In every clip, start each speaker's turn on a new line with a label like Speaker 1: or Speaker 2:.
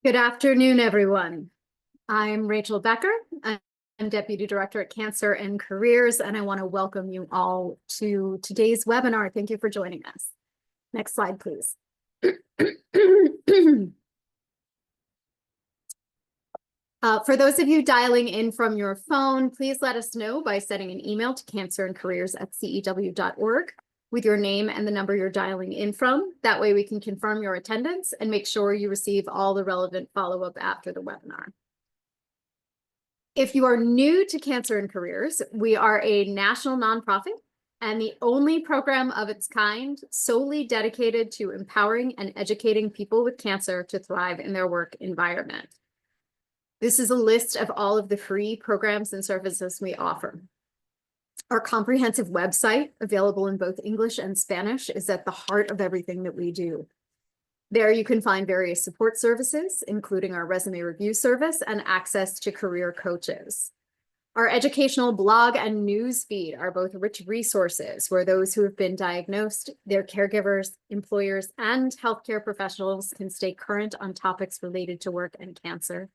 Speaker 1: Good afternoon, everyone. I'm Rachel Becker. I'm Deputy Director at Cancer and Careers, and I want to welcome you all to today's webinar. Thank you for joining us. Next slide, please. For those of you dialing in from your phone, please let us know by sending an email to cancerandcareers@cew.org with your name and the number you're dialing in from. That way we can confirm your attendance and make sure you receive all the relevant follow-up after the webinar. If you are new to Cancer and Careers, we are a national nonprofit and the only program of its kind solely dedicated to empowering and educating people with cancer to thrive in their work environment. This is a list of all of the free programs and services we offer. Our comprehensive website, available in both English and Spanish, is at the heart of everything that we do. There you can find various support services, including our resume review service and access to career coaches. Our educational blog and news feed are both rich resources where those who have been diagnosed, their caregivers, employers, and healthcare professionals can stay current on topics related to work and cancer.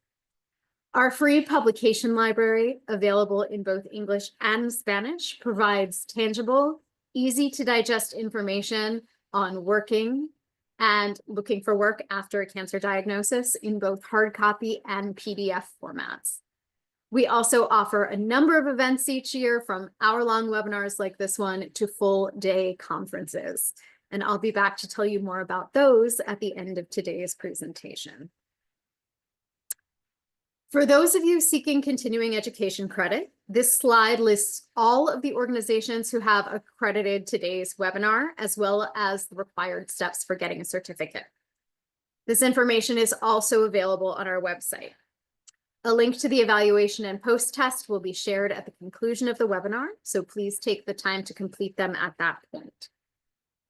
Speaker 1: Our free publication library, available in both English and Spanish, provides tangible, easy to digest information on working and looking for work after a cancer diagnosis in both hard copy and PDF formats. We also offer a number of events each year, from hour-long webinars like this one to full-day conferences. And I'll be back to tell you more about those at the end of today's presentation. For those of you seeking continuing education credit, this slide lists all of the organizations who have accredited today's webinar, as well as the required steps for getting a certificate. This information is also available on our website. A link to the evaluation and post-test will be shared at the conclusion of the webinar, so please take the time to complete them at that point.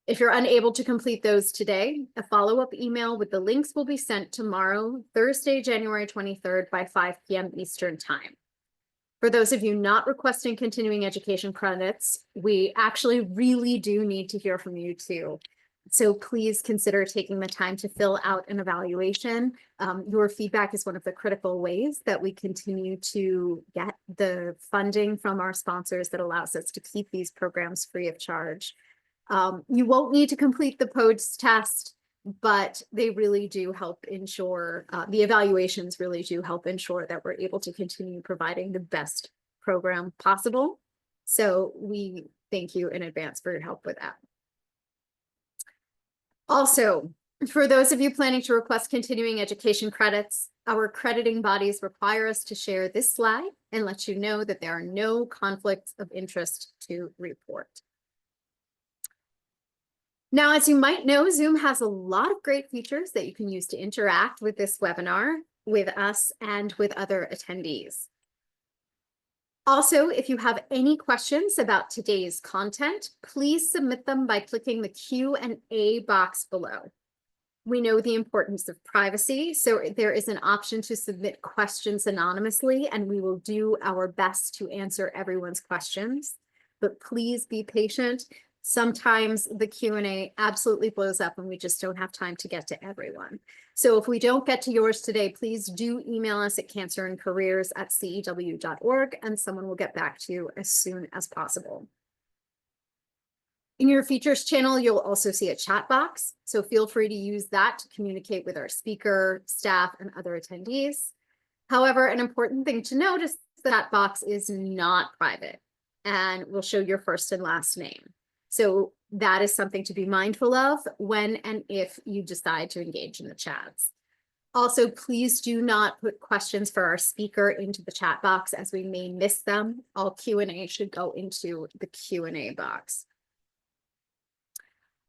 Speaker 1: If you're unable to complete those today, a follow-up email with the links will be sent tomorrow, Thursday, January 23rd by 5 p.m. Eastern Time. For those of you not requesting continuing education credits, we actually really do need to hear from you too. So please consider taking the time to fill out an evaluation. Your feedback is one of the critical ways that we continue to get the funding from our sponsors that allows us to keep these programs free of charge. You won't need to complete the post-test, but they really do help ensure, the evaluations really do help ensure that we're able to continue providing the best program possible. So we thank you in advance for your help with that. Also, for those of you planning to request continuing education credits, our accrediting bodies require us to share this slide and let you know that there are no conflicts of interest to report. Now, as you might know, Zoom has a lot of great features that you can use to interact with this webinar, with us, and with other attendees. Also, if you have any questions about today's content, please submit them by clicking the Q&A box below. We know the importance of privacy, so there is an option to submit questions anonymously, and we will do our best to answer everyone's questions. But please be patient. Sometimes the Q&A absolutely blows up and we just don't have time to get to everyone. So if we don't get to yours today, please do email us at cancerandcareers@cew.org and someone will get back to you as soon as possible. In your features channel, you'll also see a chat box, so feel free to use that to communicate with our speaker, staff, and other attendees. However, an important thing to note is the chat box is not private and will show your first and last name. So that is something to be mindful of when and if you decide to engage in the chats. Also, please do not put questions for our speaker into the chat box as we may miss them. All Q&A should go into the Q&A box.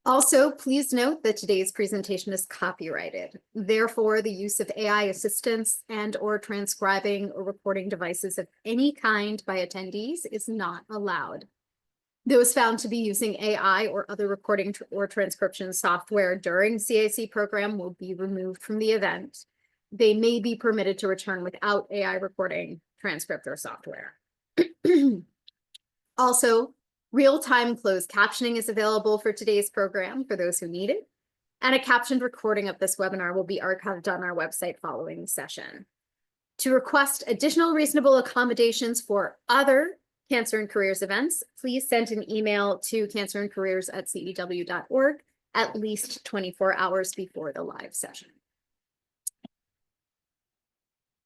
Speaker 1: Also, please note that today's presentation is copyrighted. Therefore, the use of AI assistance and/or transcribing or recording devices of any kind by attendees is not allowed. Those found to be using AI or other recording or transcription software during CAC program will be removed from the event. They may be permitted to return without AI recording, transcript, or software. Also, real-time closed captioning is available for today's program for those who need it. And a captioned recording of this webinar will be archived on our website following the session. To request additional reasonable accommodations for other Cancer and Careers events, please send an email to cancerandcareers@cedw.org at least 24 hours before the live session.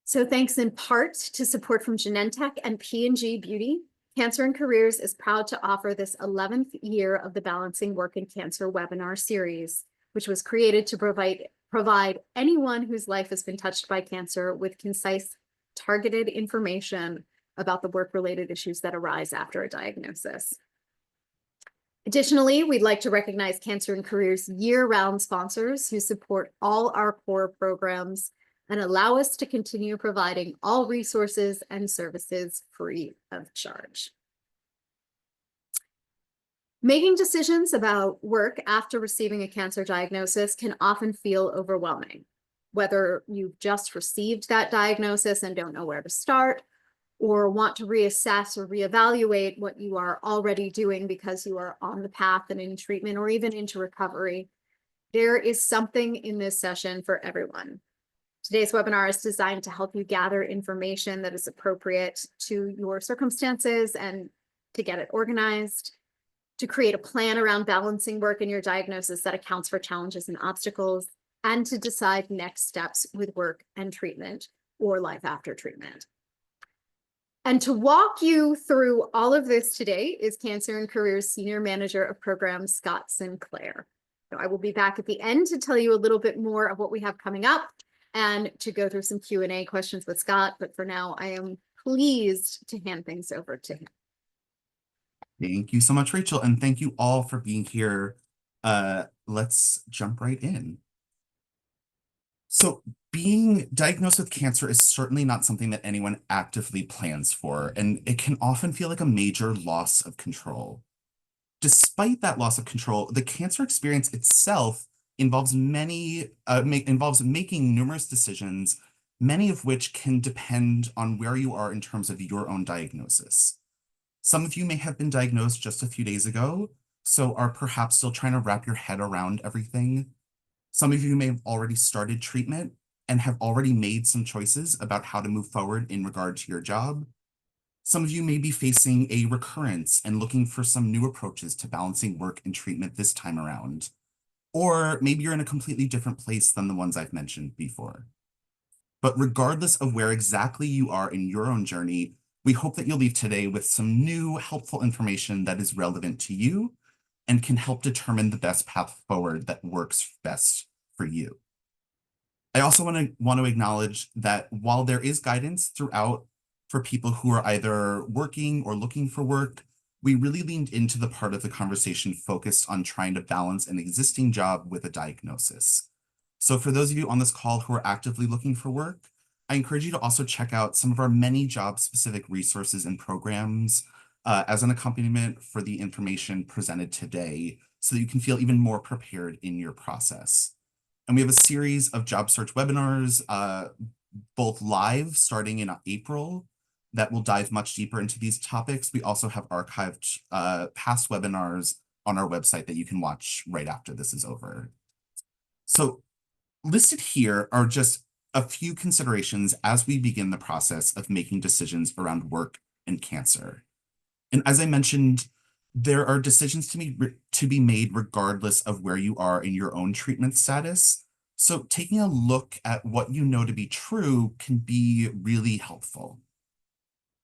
Speaker 1: So thanks in part to support from Genentech and P&G Beauty, Cancer and Careers is proud to offer this 11th year of the Balancing Work and Cancer webinar series, which was created to provide anyone whose life has been touched by cancer with concise, targeted information about the work-related issues that arise after a diagnosis. Additionally, we'd like to recognize Cancer and Careers year-round sponsors who support all our core programs and allow us to continue providing all resources and services free of charge. Making decisions about work after receiving a cancer diagnosis can often feel overwhelming, whether you've just received that diagnosis and don't know where to start, or want to reassess or reevaluate what you are already doing because you are on the path and in treatment or even into recovery. There is something in this session for everyone. Today's webinar is designed to help you gather information that is appropriate to your circumstances and to get it organized, to create a plan around balancing work and your diagnosis that accounts for challenges and obstacles, and to decide next steps with work and treatment or life after treatment. And to walk you through all of this today is Cancer and Careers Senior Manager of Programs, Scott Sinclair. So I will be back at the end to tell you a little bit more of what we have coming up and to go through some Q&A questions with Scott. But for now, I am pleased to hand things over to him.
Speaker 2: Thank you so much, Rachel, and thank you all for being here. Let's jump right in. So being diagnosed with cancer is certainly not something that anyone actively plans for, and it can often feel like a major loss of control. Despite that loss of control, the cancer experience itself involves making numerous decisions, many of which can depend on where you are in terms of your own diagnosis. Some of you may have been diagnosed just a few days ago, so are perhaps still trying to wrap your head around everything. Some of you may have already started treatment and have already made some choices about how to move forward in regard to your job. Some of you may be facing a recurrence and looking for some new approaches to balancing work and treatment this time around. Or maybe you're in a completely different place than the ones I've mentioned before. But regardless of where exactly you are in your own journey, we hope that you'll leave today with some new helpful information that is relevant to you and can help determine the best path forward that works best for you. I also want to acknowledge that while there is guidance throughout for people who are either working or looking for work, we really leaned into the part of the conversation focused on trying to balance an existing job with a diagnosis. So for those of you on this call who are actively looking for work, I encourage you to also check out some of our many job-specific resources and programs as an accompaniment for the information presented today so that you can feel even more prepared in your process. And we have a series of job search webinars, both live starting in April, that will dive much deeper into these topics. We also have archived past webinars on our website that you can watch right after this is over. So listed here are just a few considerations as we begin the process of making decisions around work and cancer. And as I mentioned, there are decisions to be made regardless of where you are in your own treatment status. So taking a look at what you know to be true can be really helpful.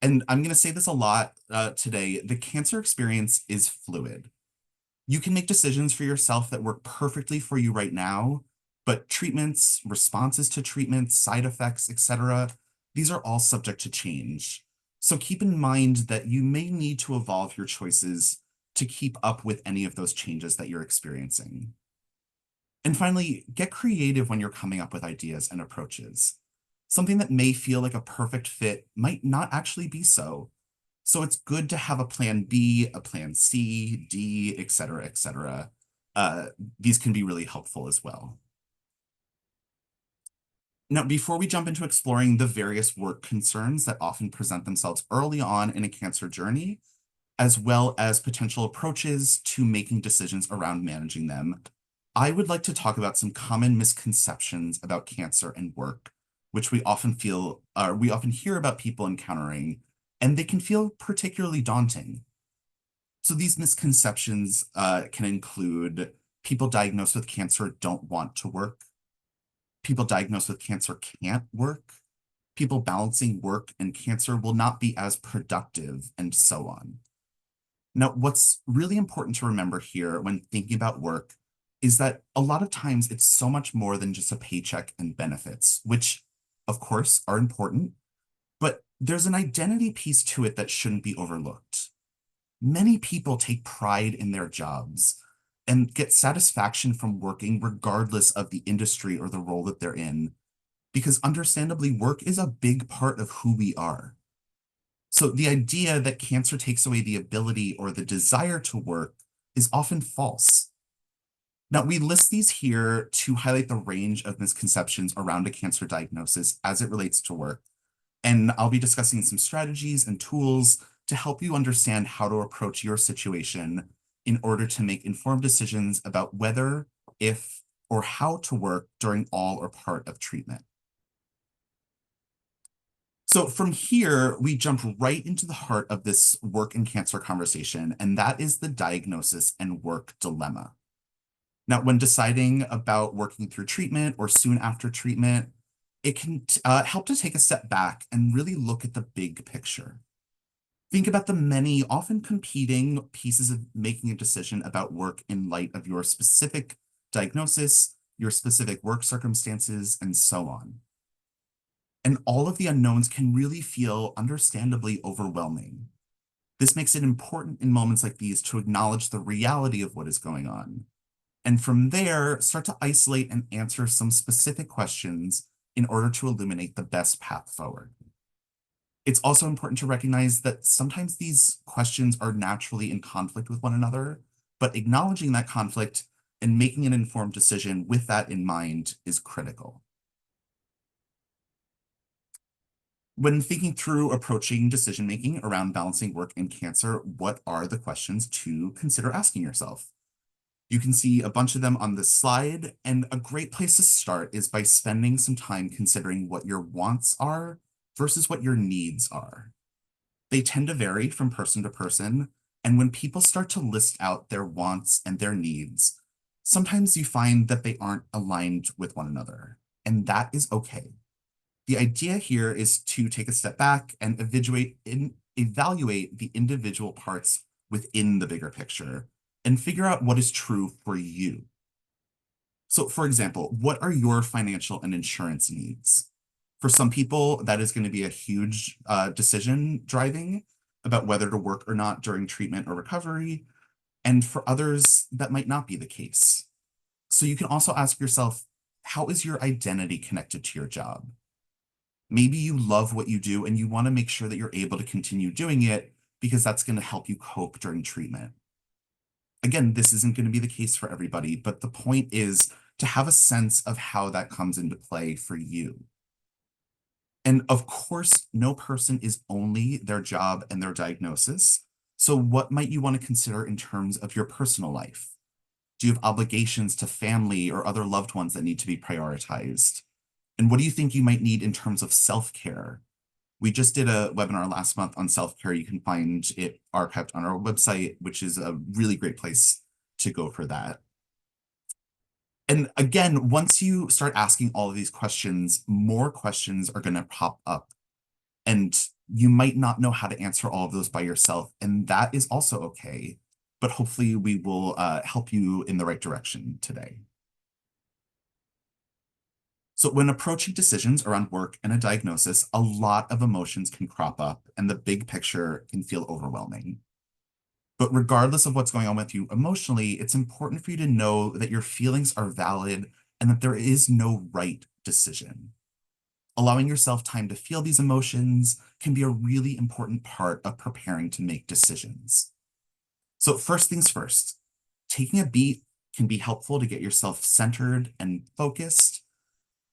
Speaker 2: And I'm going to say this a lot today, the cancer experience is fluid. You can make decisions for yourself that work perfectly for you right now, but treatments, responses to treatments, side effects, etc., these are all subject to change. So keep in mind that you may need to evolve your choices to keep up with any of those changes that you're experiencing. And finally, get creative when you're coming up with ideas and approaches. Something that may feel like a perfect fit might not actually be so. So it's good to have a plan B, a plan C, D, etc., etc. These can be really helpful as well. Now, before we jump into exploring the various work concerns that often present themselves early on in a cancer journey, as well as potential approaches to making decisions around managing them, I would like to talk about some common misconceptions about cancer and work, which we often hear about people encountering, and they can feel particularly daunting. So these misconceptions can include people diagnosed with cancer don't want to work, people diagnosed with cancer can't work, people balancing work and cancer will not be as productive, and so on. Now, what's really important to remember here when thinking about work is that a lot of times it's so much more than just a paycheck and benefits, which of course are important, but there's an identity piece to it that shouldn't be overlooked. Many people take pride in their jobs and get satisfaction from working regardless of the industry or the role that they're in, because understandably, work is a big part of who we are. So the idea that cancer takes away the ability or the desire to work is often false. Now, we list these here to highlight the range of misconceptions around a cancer diagnosis as it relates to work. And I'll be discussing some strategies and tools to help you understand how to approach your situation in order to make informed decisions about whether, if, or how to work during all or part of treatment. So from here, we jump right into the heart of this work and cancer conversation, and that is the diagnosis and work dilemma. Now, when deciding about working through treatment or soon after treatment, it can help to take a step back and really look at the big picture. Think about the many, often competing pieces of making a decision about work in light of your specific diagnosis, your specific work circumstances, and so on. And all of the unknowns can really feel understandably overwhelming. This makes it important in moments like these to acknowledge the reality of what is going on. And from there, start to isolate and answer some specific questions in order to illuminate the best path forward. It's also important to recognize that sometimes these questions are naturally in conflict with one another, but acknowledging that conflict and making an informed decision with that in mind is critical. When thinking through approaching decision-making around balancing work and cancer, what are the questions to consider asking yourself? You can see a bunch of them on this slide, and a great place to start is by spending some time considering what your wants are versus what your needs are. They tend to vary from person to person, and when people start to list out their wants and their needs, sometimes you find that they aren't aligned with one another, and that is okay. The idea here is to take a step back and evaluate the individual parts within the bigger picture and figure out what is true for you. So, for example, what are your financial and insurance needs? For some people, that is going to be a huge decision driving about whether to work or not during treatment or recovery. And for others, that might not be the case. So you can also ask yourself, how is your identity connected to your job? Maybe you love what you do and you want to make sure that you're able to continue doing it because that's going to help you cope during treatment. Again, this isn't going to be the case for everybody, but the point is to have a sense of how that comes into play for you. And of course, no person is only their job and their diagnosis. So what might you want to consider in terms of your personal life? Do you have obligations to family or other loved ones that need to be prioritized? And what do you think you might need in terms of self-care? We just did a webinar last month on self-care. You can find it archived on our website, which is a really great place to go for that. And again, once you start asking all of these questions, more questions are going to pop up. And you might not know how to answer all of those by yourself. And that is also okay. But hopefully we will help you in the right direction today. So when approaching decisions around work and a diagnosis, a lot of emotions can crop up and the big picture can feel overwhelming. But regardless of what's going on with you emotionally, it's important for you to know that your feelings are valid and that there is no right decision. Allowing yourself time to feel these emotions can be a really important part of preparing to make decisions. So first things first, taking a beat can be helpful to get yourself centered and focused.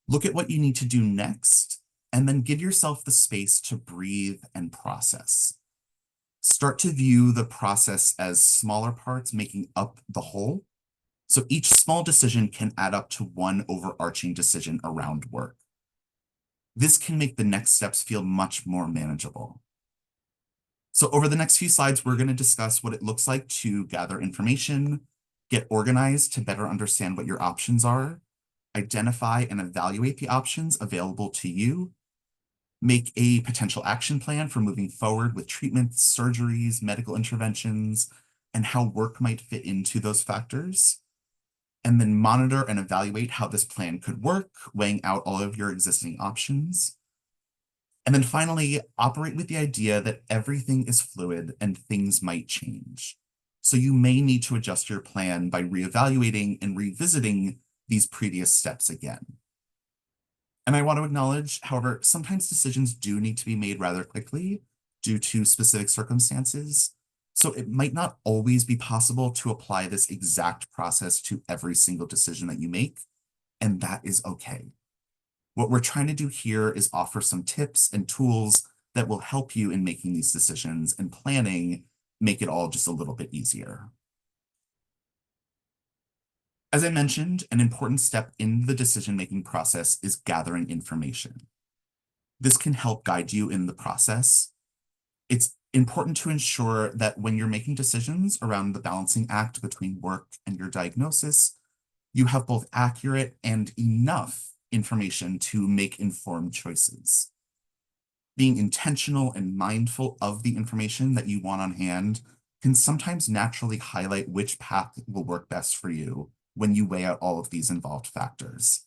Speaker 2: Look at what you need to do next, and then give yourself the space to breathe and process. Start to view the process as smaller parts making up the whole. So each small decision can add up to one overarching decision around work. This can make the next steps feel much more manageable. So over the next few slides, we're going to discuss what it looks like to gather information, get organized to better understand what your options are, identify and evaluate the options available to you, make a potential action plan for moving forward with treatments, surgeries, medical interventions, and how work might fit into those factors, and then monitor and evaluate how this plan could work, weighing out all of your existing options. And then finally, operate with the idea that everything is fluid and things might change. So you may need to adjust your plan by reevaluating and revisiting these previous steps again. And I want to acknowledge, however, sometimes decisions do need to be made rather quickly due to specific circumstances. So it might not always be possible to apply this exact process to every single decision that you make, and that is okay. What we're trying to do here is offer some tips and tools that will help you in making these decisions, and planning make it all just a little bit easier. As I mentioned, an important step in the decision-making process is gathering information. This can help guide you in the process. It's important to ensure that when you're making decisions around the balancing act between work and your diagnosis, you have both accurate and enough information to make informed choices. Being intentional and mindful of the information that you want on hand can sometimes naturally highlight which path will work best for you when you weigh out all of these involved factors.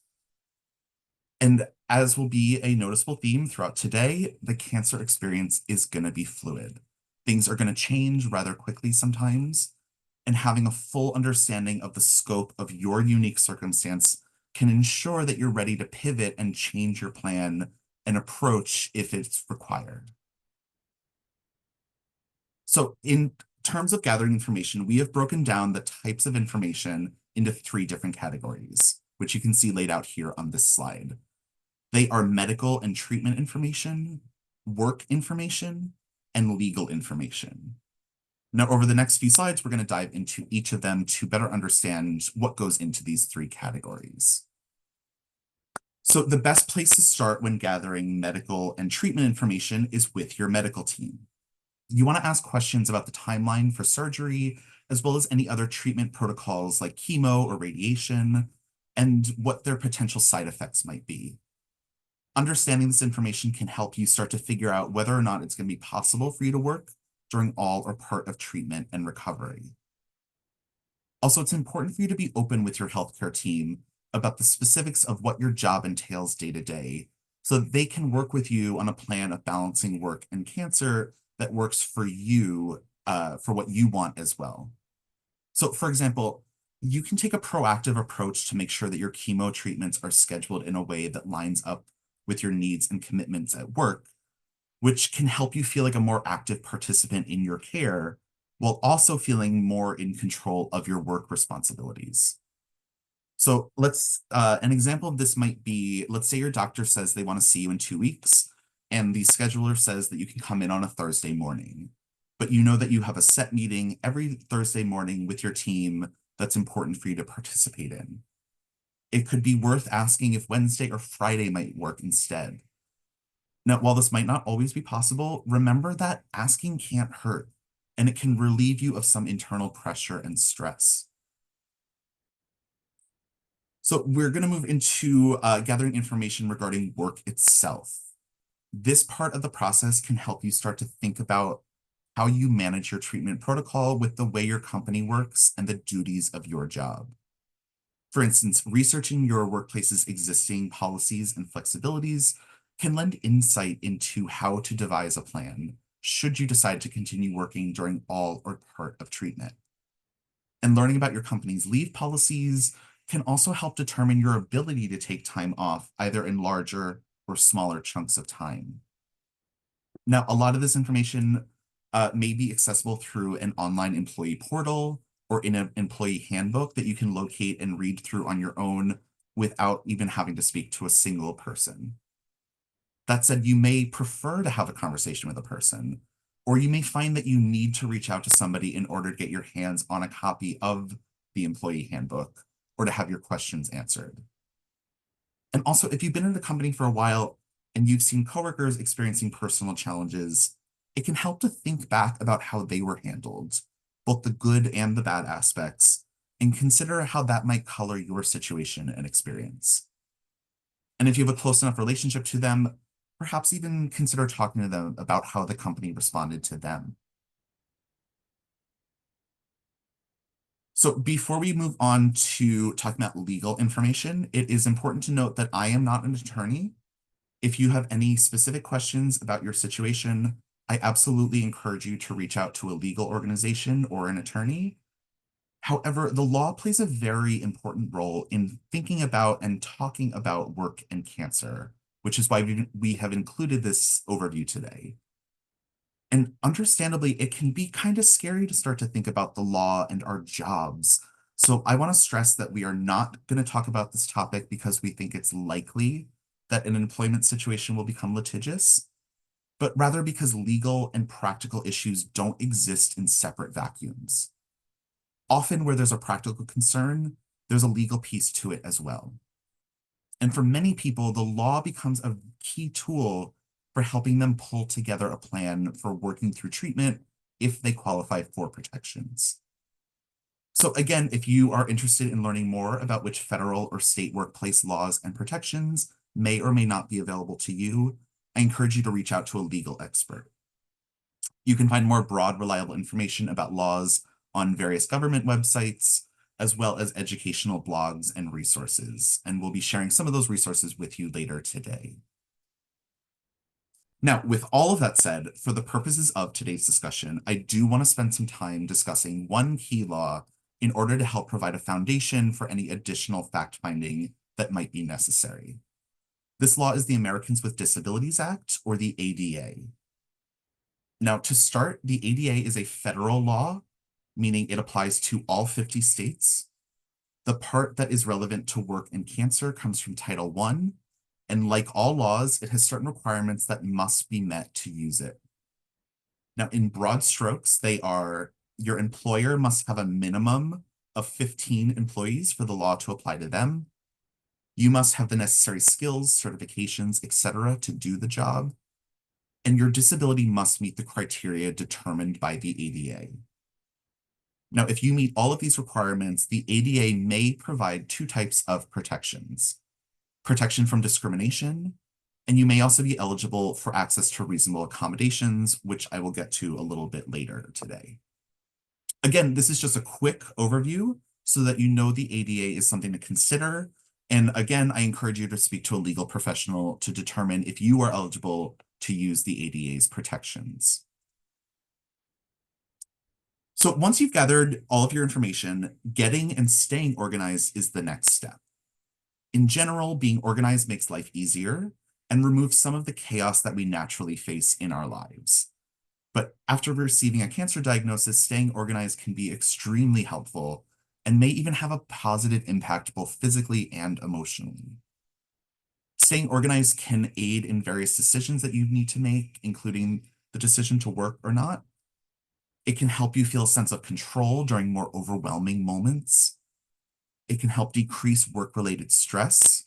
Speaker 2: And as will be a noticeable theme throughout today, the cancer experience is going to be fluid. Things are going to change rather quickly sometimes, and having a full understanding of the scope of your unique circumstance can ensure that you're ready to pivot and change your plan and approach if it's required. So in terms of gathering information, we have broken down the types of information into 3 different categories, which you can see laid out here on this slide. They are medical and treatment information, work information, and legal information. Now, over the next few slides, we're going to dive into each of them to better understand what goes into these 3 categories. So the best place to start when gathering medical and treatment information is with your medical team. You want to ask questions about the timeline for surgery, as well as any other treatment protocols like chemo or radiation, and what their potential side effects might be. Understanding this information can help you start to figure out whether or not it's going to be possible for you to work during all or part of treatment and recovery. Also, it's important for you to be open with your healthcare team about the specifics of what your job entails day to day, so that they can work with you on a plan of balancing work and cancer that works for you, for what you want as well. So, for example, you can take a proactive approach to make sure that your chemo treatments are scheduled in a way that lines up with your needs and commitments at work, which can help you feel like a more active participant in your care while also feeling more in control of your work responsibilities. So an example of this might be, let's say your doctor says they want to see you in 2 weeks, and the scheduler says that you can come in on a Thursday morning, but you know that you have a set meeting every Thursday morning with your team that's important for you to participate in. It could be worth asking if Wednesday or Friday might work instead. Now, while this might not always be possible, remember that asking can't hurt, and it can relieve you of some internal pressure and stress. So we're going to move into gathering information regarding work itself. This part of the process can help you start to think about how you manage your treatment protocol with the way your company works and the duties of your job. For instance, researching your workplace's existing policies and flexibilities can lend insight into how to devise a plan should you decide to continue working during all or part of treatment. And learning about your company's leave policies can also help determine your ability to take time off, either in larger or smaller chunks of time. Now, a lot of this information may be accessible through an online employee portal or in an employee handbook that you can locate and read through on your own without even having to speak to a single person. That said, you may prefer to have a conversation with a person, or you may find that you need to reach out to somebody in order to get your hands on a copy of the employee handbook or to have your questions answered. And also, if you've been in the company for a while and you've seen coworkers experiencing personal challenges, it can help to think back about how they were handled, both the good and the bad aspects, and consider how that might color your situation and experience. And if you have a close enough relationship to them, perhaps even consider talking to them about how the company responded to them. So before we move on to talking about legal information, it is important to note that I am not an attorney. If you have any specific questions about your situation, I absolutely encourage you to reach out to a legal organization or an attorney. However, the law plays a very important role in thinking about and talking about work and cancer, which is why we have included this overview today. And understandably, it can be kind of scary to start to think about the law and our jobs. So I want to stress that we are not going to talk about this topic because we think it's likely that an employment situation will become litigious, but rather because legal and practical issues don't exist in separate vacuums. Often where there's a practical concern, there's a legal piece to it as well. And for many people, the law becomes a key tool for helping them pull together a plan for working through treatment if they qualify for protections. So again, if you are interested in learning more about which federal or state workplace laws and protections may or may not be available to you, I encourage you to reach out to a legal expert. You can find more broad, reliable information about laws on various government websites, as well as educational blogs and resources. And we'll be sharing some of those resources with you later today. Now, with all of that said, for the purposes of today's discussion, I do want to spend some time discussing one key law in order to help provide a foundation for any additional fact-finding that might be necessary. This law is the Americans with Disabilities Act, or the ADA. Now, to start, the ADA is a federal law, meaning it applies to all 50 states. The part that is relevant to work and cancer comes from Title I, and like all laws, it has certain requirements that must be met to use it. Now, in broad strokes, they are your employer must have a minimum of 15 employees for the law to apply to them. You must have the necessary skills, certifications, etc. to do the job. And your disability must meet the criteria determined by the ADA. Now, if you meet all of these requirements, the ADA may provide two types of protections: protection from discrimination, and you may also be eligible for access to reasonable accommodations, which I will get to a little bit later today. Again, this is just a quick overview so that you know the ADA is something to consider. And again, I encourage you to speak to a legal professional to determine if you are eligible to use the ADA's protections. So once you've gathered all of your information, getting and staying organized is the next step. In general, being organized makes life easier and removes some of the chaos that we naturally face in our lives. But after receiving a cancer diagnosis, staying organized can be extremely helpful and may even have a positive impact both physically and emotionally. Staying organized can aid in various decisions that you need to make, including the decision to work or not. It can help you feel a sense of control during more overwhelming moments. It can help decrease work-related stress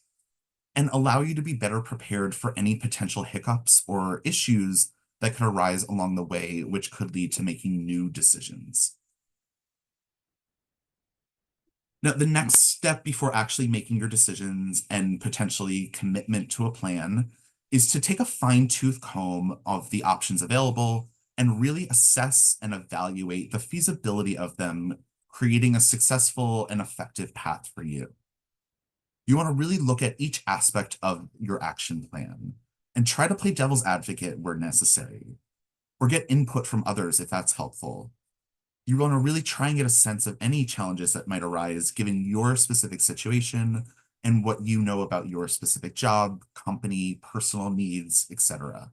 Speaker 2: and allow you to be better prepared for any potential hiccups or issues that could arise along the way, which could lead to making new decisions. Now, the next step before actually making your decisions and potentially commitment to a plan is to take a fine-tooth comb of the options available and really assess and evaluate the feasibility of them, creating a successful and effective path for you. You want to really look at each aspect of your action plan and try to play devil's advocate where necessary, or get input from others if that's helpful. You want to really try and get a sense of any challenges that might arise given your specific situation and what you know about your specific job, company, personal needs, etc.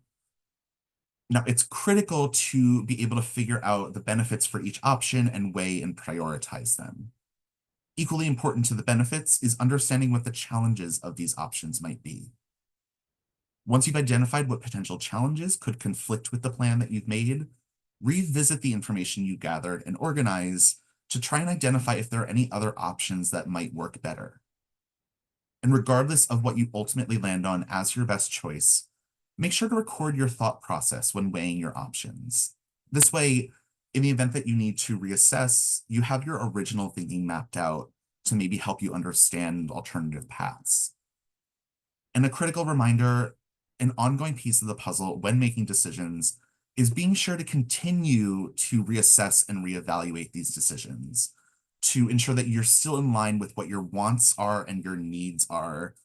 Speaker 2: Now, it's critical to be able to figure out the benefits for each option and weigh and prioritize them. Equally important to the benefits is understanding what the challenges of these options might be. Once you've identified what potential challenges could conflict with the plan that you've made, revisit the information you gathered and organize to try and identify if there are any other options that might work better. And regardless of what you ultimately land on as your best choice, make sure to record your thought process when weighing your options. This way, in the event that you need to reassess, you have your original thinking mapped out to maybe help you understand alternative paths. And a critical reminder, an ongoing piece of the puzzle when making decisions is being sure to continue to reassess and reevaluate these decisions to ensure that you're still in line with what your wants are and your needs are,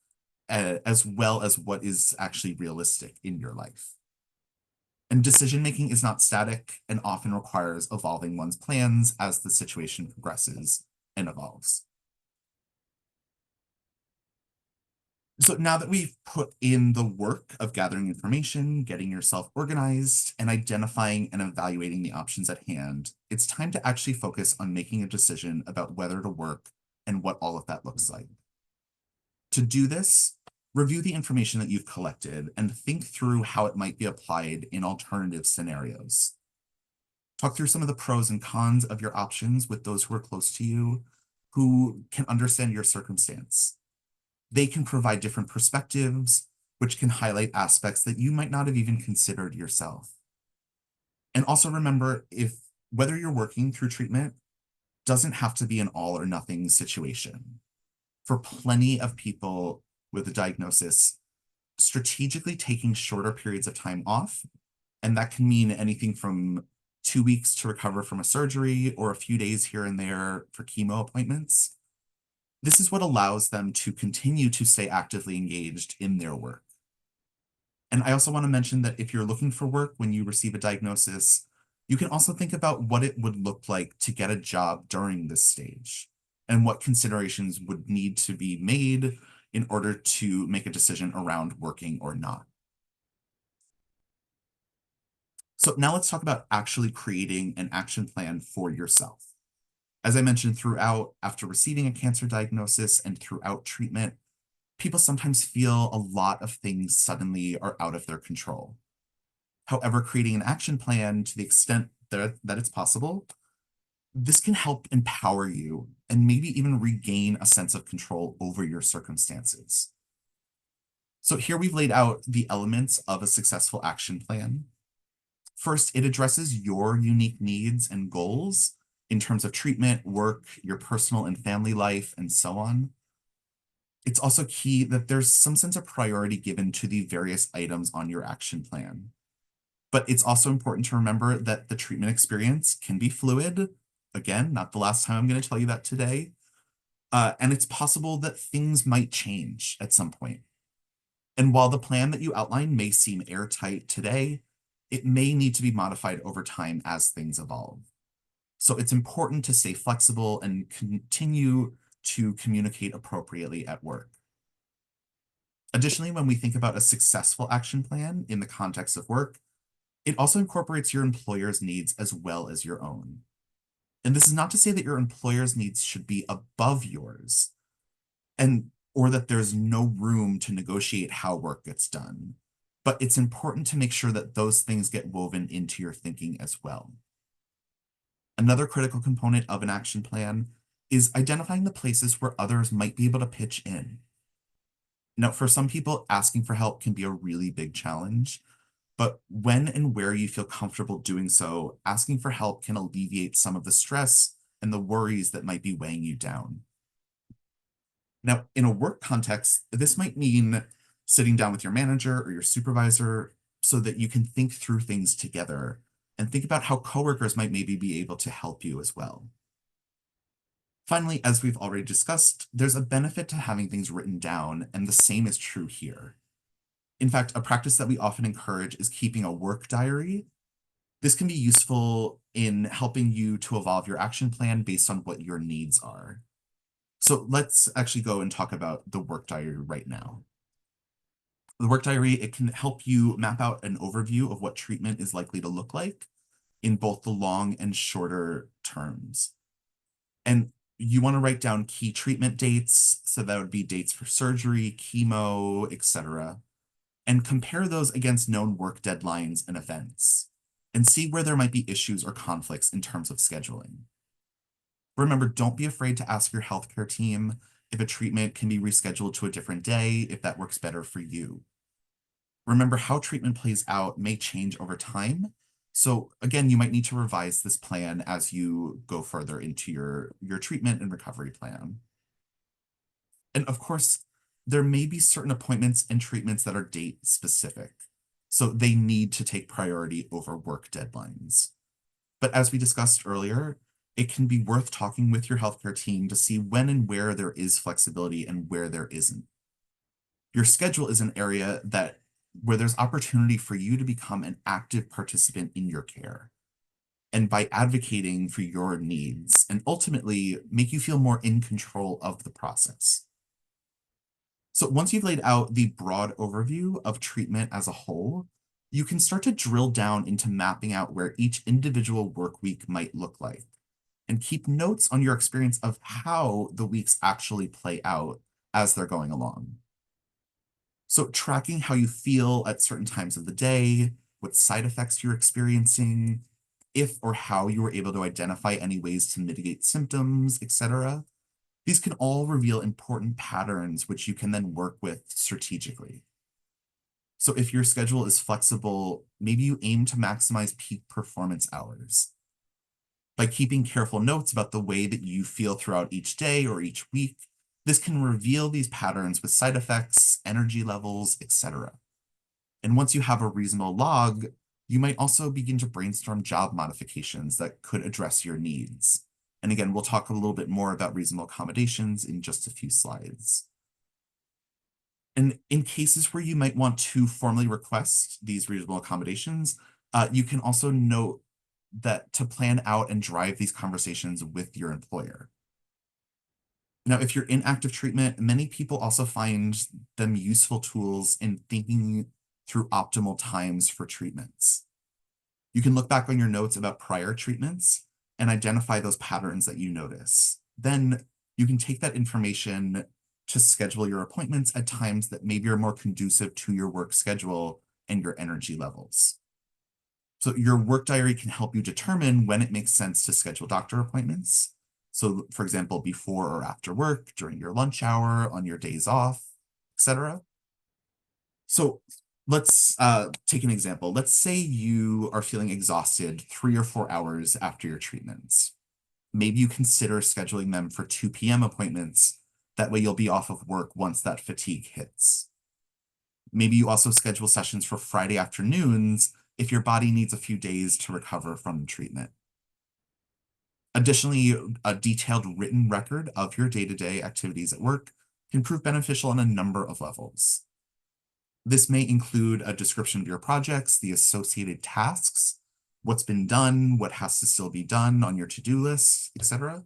Speaker 2: as well as what is actually realistic in your life. And decision making is not static and often requires evolving one's plans as the situation progresses and evolves. So now that we've put in the work of gathering information, getting yourself organized, and identifying and evaluating the options at hand, it's time to actually focus on making a decision about whether to work and what all of that looks like. To do this, review the information that you've collected and think through how it might be applied in alternative scenarios. Talk through some of the pros and cons of your options with those who are close to you, who can understand your circumstance. They can provide different perspectives, which can highlight aspects that you might not have even considered yourself. And also remember, if whether you're working through treatment doesn't have to be an all or nothing situation. For plenty of people with a diagnosis, strategically taking shorter periods of time off, and that can mean anything from 2 weeks to recover from a surgery or a few days here and there for chemo appointments. This is what allows them to continue to stay actively engaged in their work. And I also want to mention that if you're looking for work when you receive a diagnosis, you can also think about what it would look like to get a job during this stage and what considerations would need to be made in order to make a decision around working or not. So now let's talk about actually creating an action plan for yourself. As I mentioned throughout, after receiving a cancer diagnosis and throughout treatment, people sometimes feel a lot of things suddenly are out of their control. However, creating an action plan to the extent that it's possible, this can help empower you and maybe even regain a sense of control over your circumstances. So here we've laid out the elements of a successful action plan. First, it addresses your unique needs and goals in terms of treatment, work, your personal and family life, and so on. It's also key that there's some sense of priority given to the various items on your action plan. But it's also important to remember that the treatment experience can be fluid. Again, not the last time I'm going to tell you that today. And it's possible that things might change at some point. And while the plan that you outline may seem airtight today, it may need to be modified over time as things evolve. So it's important to stay flexible and continue to communicate appropriately at work. Additionally, when we think about a successful action plan in the context of work, it also incorporates your employer's needs as well as your own. And this is not to say that your employer's needs should be above yours, or that there's no room to negotiate how work gets done. But it's important to make sure that those things get woven into your thinking as well. Another critical component of an action plan is identifying the places where others might be able to pitch in. Now, for some people, asking for help can be a really big challenge, but when and where you feel comfortable doing so, asking for help can alleviate some of the stress and the worries that might be weighing you down. Now, in a work context, this might mean sitting down with your manager or your supervisor so that you can think through things together and think about how coworkers might maybe be able to help you as well. Finally, as we've already discussed, there's a benefit to having things written down, and the same is true here. In fact, a practice that we often encourage is keeping a work diary. This can be useful in helping you to evolve your action plan based on what your needs are. So let's actually go and talk about the work diary right now. The work diary, it can help you map out an overview of what treatment is likely to look like in both the long and shorter terms. And you want to write down key treatment dates, so that would be dates for surgery, chemo, etc., and compare those against known work deadlines and events, and see where there might be issues or conflicts in terms of scheduling. Remember, don't be afraid to ask your healthcare team if a treatment can be rescheduled to a different day if that works better for you. Remember, how treatment plays out may change over time. So again, you might need to revise this plan as you go further into your treatment and recovery plan. And of course, there may be certain appointments and treatments that are date specific. So they need to take priority over work deadlines. But as we discussed earlier, it can be worth talking with your healthcare team to see when and where there is flexibility and where there isn't. Your schedule is an area where there's opportunity for you to become an active participant in your care. And by advocating for your needs and ultimately make you feel more in control of the process. So once you've laid out the broad overview of treatment as a whole, you can start to drill down into mapping out where each individual work week might look like and keep notes on your experience of how the weeks actually play out as they're going along. So tracking how you feel at certain times of the day, what side effects you're experiencing, if or how you were able to identify any ways to mitigate symptoms, etc. These can all reveal important patterns which you can then work with strategically. So if your schedule is flexible, maybe you aim to maximize peak performance hours. By keeping careful notes about the way that you feel throughout each day or each week, this can reveal these patterns with side effects, energy levels, etc. And once you have a reasonable log, you might also begin to brainstorm job modifications that could address your needs. And again, we'll talk a little bit more about reasonable accommodations in just a few slides. And in cases where you might want to formally request these reasonable accommodations, you can also note that to plan out and drive these conversations with your employer. Now, if you're in active treatment, many people also find them useful tools in thinking through optimal times for treatments. You can look back on your notes about prior treatments and identify those patterns that you notice. Then you can take that information to schedule your appointments at times that maybe are more conducive to your work schedule and your energy levels. So your work diary can help you determine when it makes sense to schedule doctor appointments. So for example, before or after work, during your lunch hour, on your days off, etc. So let's take an example. Let's say you are feeling exhausted 3 or 4 hours after your treatments. Maybe you consider scheduling them for 2 p.m. appointments. That way you'll be off of work once that fatigue hits. Maybe you also schedule sessions for Friday afternoons if your body needs a few days to recover from the treatment. Additionally, a detailed written record of your day-to-day activities at work can prove beneficial on a number of levels. This may include a description of your projects, the associated tasks, what's been done, what has to still be done on your to-do list, etc.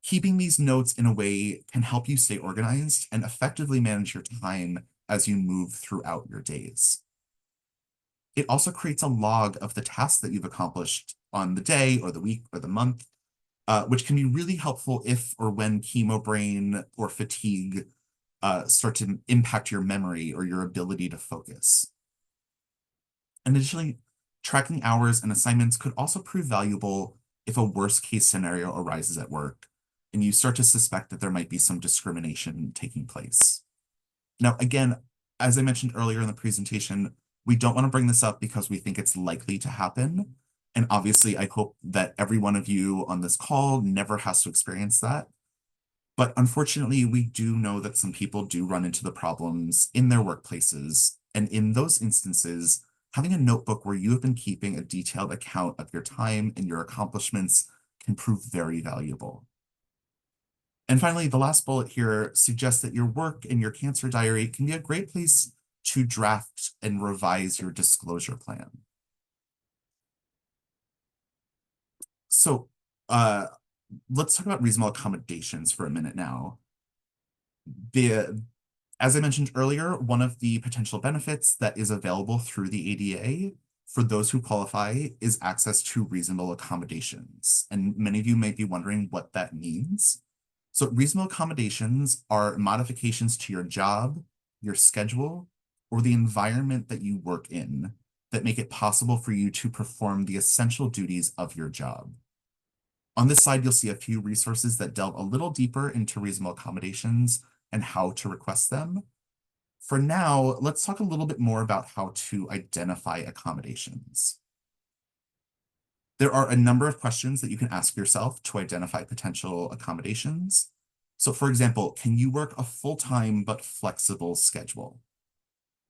Speaker 2: Keeping these notes in a way can help you stay organized and effectively manage your time as you move throughout your days. It also creates a log of the tasks that you've accomplished on the day or the week or the month, which can be really helpful if or when chemo brain or fatigue start to impact your memory or your ability to focus. Additionally, tracking hours and assignments could also prove valuable if a worst case scenario arises at work and you start to suspect that there might be some discrimination taking place. Now, again, as I mentioned earlier in the presentation, we don't want to bring this up because we think it's likely to happen. And obviously, I hope that every one of you on this call never has to experience that. But unfortunately, we do know that some people do run into the problems in their workplaces. And in those instances, having a notebook where you have been keeping a detailed account of your time and your accomplishments can prove very valuable. And finally, the last bullet here suggests that your work and your cancer diary can be a great place to draft and revise your disclosure plan. So let's talk about reasonable accommodations for a minute now. As I mentioned earlier, one of the potential benefits that is available through the ADA for those who qualify is access to reasonable accommodations. And many of you may be wondering what that means. So reasonable accommodations are modifications to your job, your schedule, or the environment that you work in that make it possible for you to perform the essential duties of your job. On this slide, you'll see a few resources that delve a little deeper into reasonable accommodations and how to request them. For now, let's talk a little bit more about how to identify accommodations. There are a number of questions that you can ask yourself to identify potential accommodations. So for example, can you work a full-time but flexible schedule?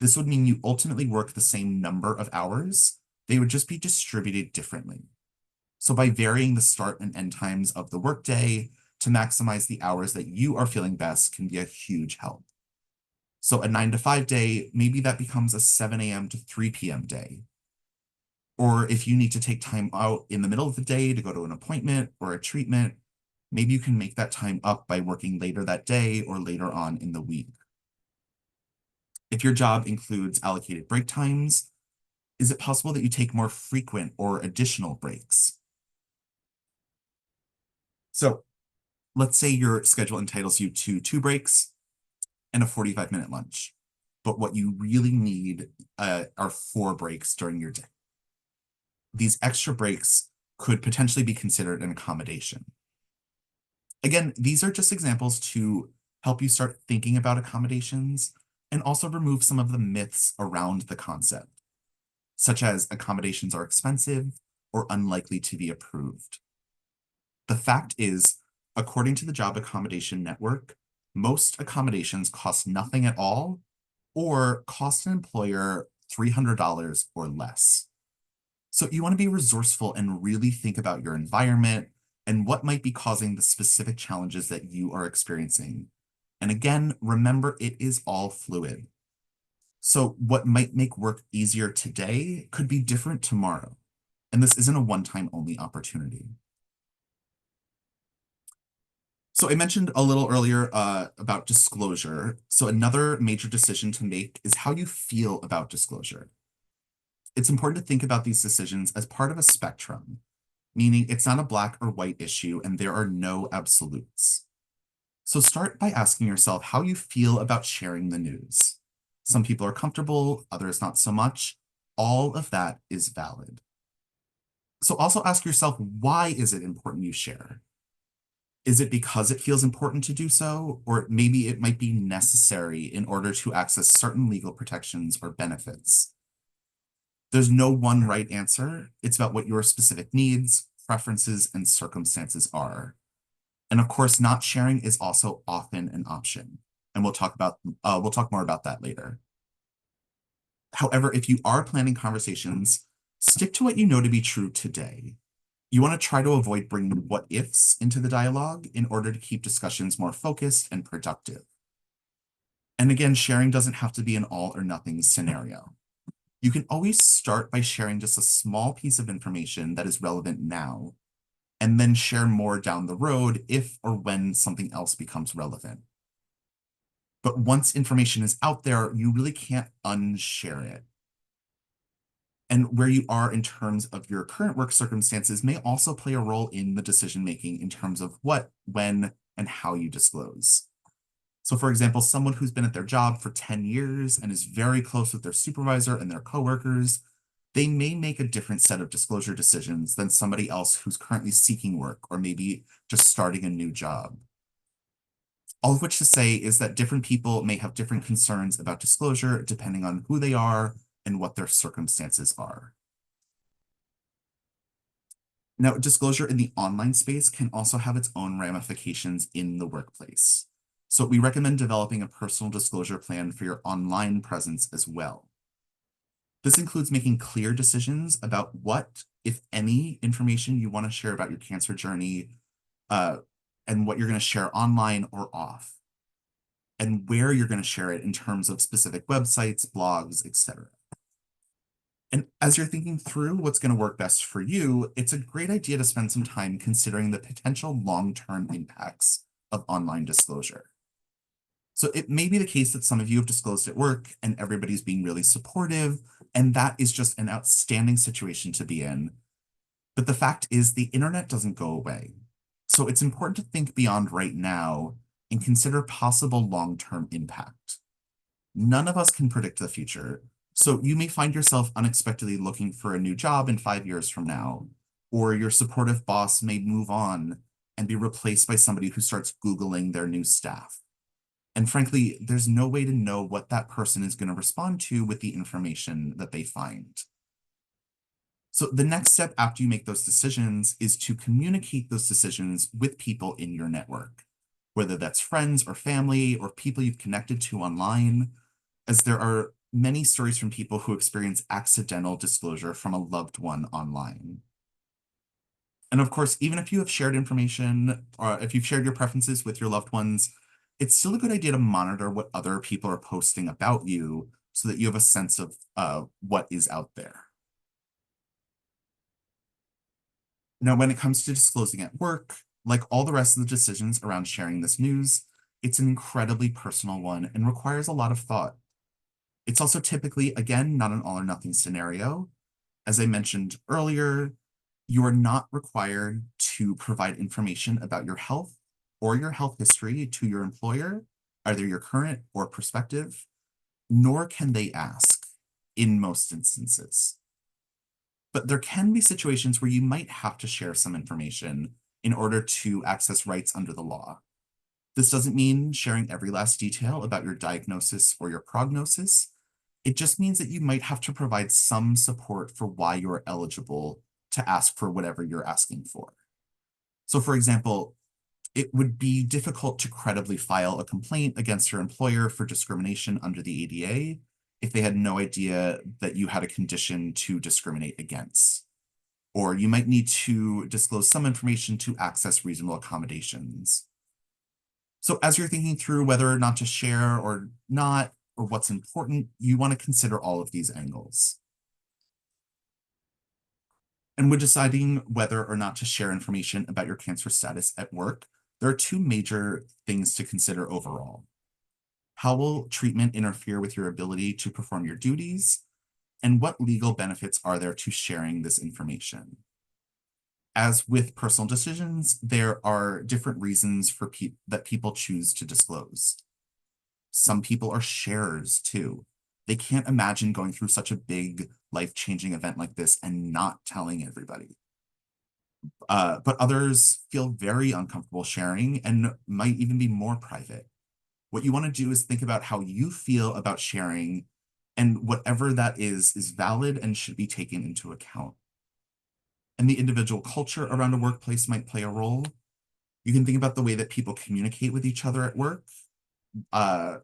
Speaker 2: This would mean you ultimately work the same number of hours, they would just be distributed differently. So by varying the start and end times of the workday to maximize the hours that you are feeling best can be a huge help. So a 9 to 5 day, maybe that becomes a 7 a.m. to 3 p.m. day. Or if you need to take time out in the middle of the day to go to an appointment or a treatment, maybe you can make that time up by working later that day or later on in the week. If your job includes allocated break times, is it possible that you take more frequent or additional breaks? So let's say your schedule entitles you to 2 breaks and a 45-minute lunch, but what you really need are 4 breaks during your day. These extra breaks could potentially be considered an accommodation. Again, these are just examples to help you start thinking about accommodations and also remove some of the myths around the concept, such as accommodations are expensive or unlikely to be approved. The fact is, according to the Job Accommodation Network, most accommodations cost nothing at all or cost an employer $300 or less. So you want to be resourceful and really think about your environment and what might be causing the specific challenges that you are experiencing. And again, remember, it is all fluid. So what might make work easier today could be different tomorrow. And this isn't a one-time only opportunity. So I mentioned a little earlier about disclosure. So another major decision to make is how you feel about disclosure. It's important to think about these decisions as part of a spectrum, meaning it's not a black or white issue and there are no absolutes. So start by asking yourself how you feel about sharing the news. Some people are comfortable, others not so much. All of that is valid. So also ask yourself, why is it important you share? Is it because it feels important to do so? Or maybe it might be necessary in order to access certain legal protections or benefits. There's no one right answer. It's about what your specific needs, preferences, and circumstances are. And of course, not sharing is also often an option. And we'll talk more about that later. However, if you are planning conversations, stick to what you know to be true today. You want to try to avoid bringing what ifs into the dialogue in order to keep discussions more focused and productive. And again, sharing doesn't have to be an all or nothing scenario. You can always start by sharing just a small piece of information that is relevant now, and then share more down the road if or when something else becomes relevant. But once information is out there, you really can't unshare it. And where you are in terms of your current work circumstances may also play a role in the decision-making in terms of what, when, and how you disclose. So for example, someone who's been at their job for 10 years and is very close with their supervisor and their coworkers, they may make a different set of disclosure decisions than somebody else who's currently seeking work or maybe just starting a new job. All of which to say is that different people may have different concerns about disclosure depending on who they are and what their circumstances are. Now, disclosure in the online space can also have its own ramifications in the workplace. So we recommend developing a personal disclosure plan for your online presence as well. This includes making clear decisions about what, if any, information you want to share about your cancer journey, and what you're going to share online or off, and where you're going to share it in terms of specific websites, blogs, etc. And as you're thinking through what's going to work best for you, it's a great idea to spend some time considering the potential long-term impacts of online disclosure. So it may be the case that some of you have disclosed at work and everybody's being really supportive, and that is just an outstanding situation to be in. But the fact is the internet doesn't go away. So it's important to think beyond right now and consider possible long-term impact. None of us can predict the future, so you may find yourself unexpectedly looking for a new job in 5 years from now, or your supportive boss may move on and be replaced by somebody who starts Googling their new staff. And frankly, there's no way to know what that person is going to respond to with the information that they find. So the next step after you make those decisions is to communicate those decisions with people in your network, whether that's friends or family or people you've connected to online, as there are many stories from people who experience accidental disclosure from a loved one online. And of course, even if you have shared information or if you've shared your preferences with your loved ones, it's still a good idea to monitor what other people are posting about you so that you have a sense of what is out there. Now, when it comes to disclosing at work, like all the rest of the decisions around sharing this news, it's an incredibly personal one and requires a lot of thought. It's also typically, again, not an all or nothing scenario. As I mentioned earlier, you are not required to provide information about your health or your health history to your employer, either your current or prospective, nor can they ask in most instances. But there can be situations where you might have to share some information in order to access rights under the law. This doesn't mean sharing every last detail about your diagnosis or your prognosis. It just means that you might have to provide some support for why you're eligible to ask for whatever you're asking for. So, for example, it would be difficult to credibly file a complaint against your employer for discrimination under the ADA if they had no idea that you had a condition to discriminate against. Or you might need to disclose some information to access reasonable accommodations. So as you're thinking through whether or not to share or not, or what's important, you want to consider all of these angles. And when deciding whether or not to share information about your cancer status at work, there are two major things to consider overall. How will treatment interfere with your ability to perform your duties? And what legal benefits are there to sharing this information? As with personal decisions, there are different reasons for that people choose to disclose. Some people are sharers too. They can't imagine going through such a big life-changing event like this and not telling everybody. But others feel very uncomfortable sharing and might even be more private. What you want to do is think about how you feel about sharing, and whatever that is valid and should be taken into account. And the individual culture around a workplace might play a role. You can think about the way that people communicate with each other at work.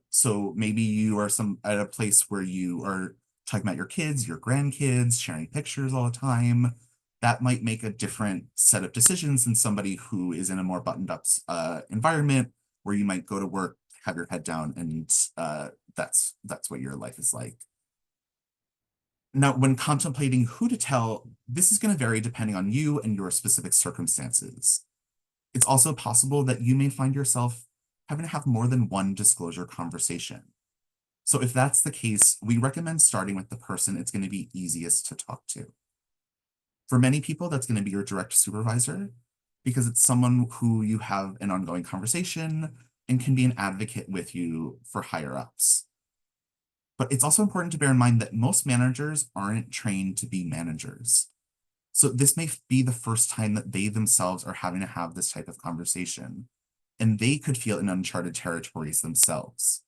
Speaker 2: So maybe you are at a place where you are talking about your kids, your grandkids, sharing pictures all the time. That might make a different set of decisions than somebody who is in a more buttoned up environment where you might go to work, have your head down, and that's what your life is like. Now, when contemplating who to tell, this is going to vary depending on you and your specific circumstances. It's also possible that you may find yourself having to have more than one disclosure conversation. So if that's the case, we recommend starting with the person it's going to be easiest to talk to. For many people, that's going to be your direct supervisor, because it's someone who you have an ongoing conversation and can be an advocate with you for higher ups. But it's also important to bear in mind that most managers aren't trained to be managers. So this may be the first time that they themselves are having to have this type of conversation, and they could feel in uncharted territories themselves.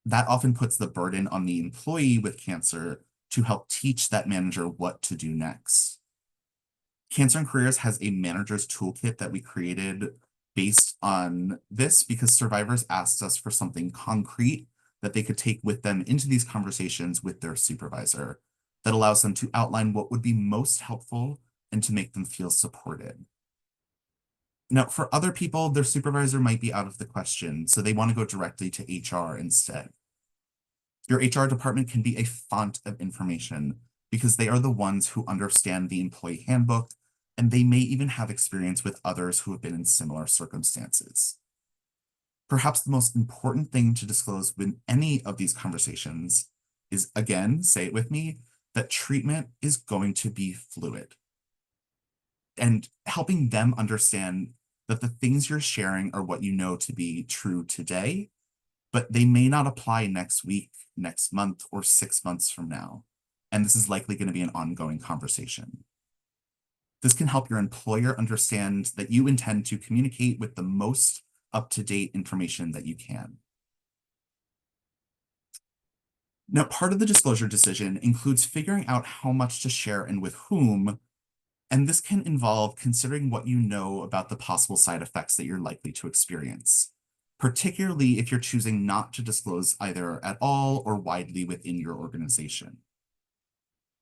Speaker 2: That often puts the burden on the employee with cancer to help teach that manager what to do next. Cancer and Careers has a manager's toolkit that we created based on this because survivors asked us for something concrete that they could take with them into these conversations with their supervisor that allows them to outline what would be most helpful and to make them feel supported. Now, for other people, their supervisor might be out of the question, so they want to go directly to HR instead. Your HR department can be a font of information because they are the ones who understand the employee handbook, and they may even have experience with others who have been in similar circumstances. Perhaps the most important thing to disclose with any of these conversations is, again, say it with me, that treatment is going to be fluid. And helping them understand that the things you're sharing are what you know to be true today, but they may not apply next week, next month, or 6 months from now. And this is likely going to be an ongoing conversation. This can help your employer understand that you intend to communicate with the most up-to-date information that you can. Now, part of the disclosure decision includes figuring out how much to share and with whom, and this can involve considering what you know about the possible side effects that you're likely to experience, particularly if you're choosing not to disclose either at all or widely within your organization.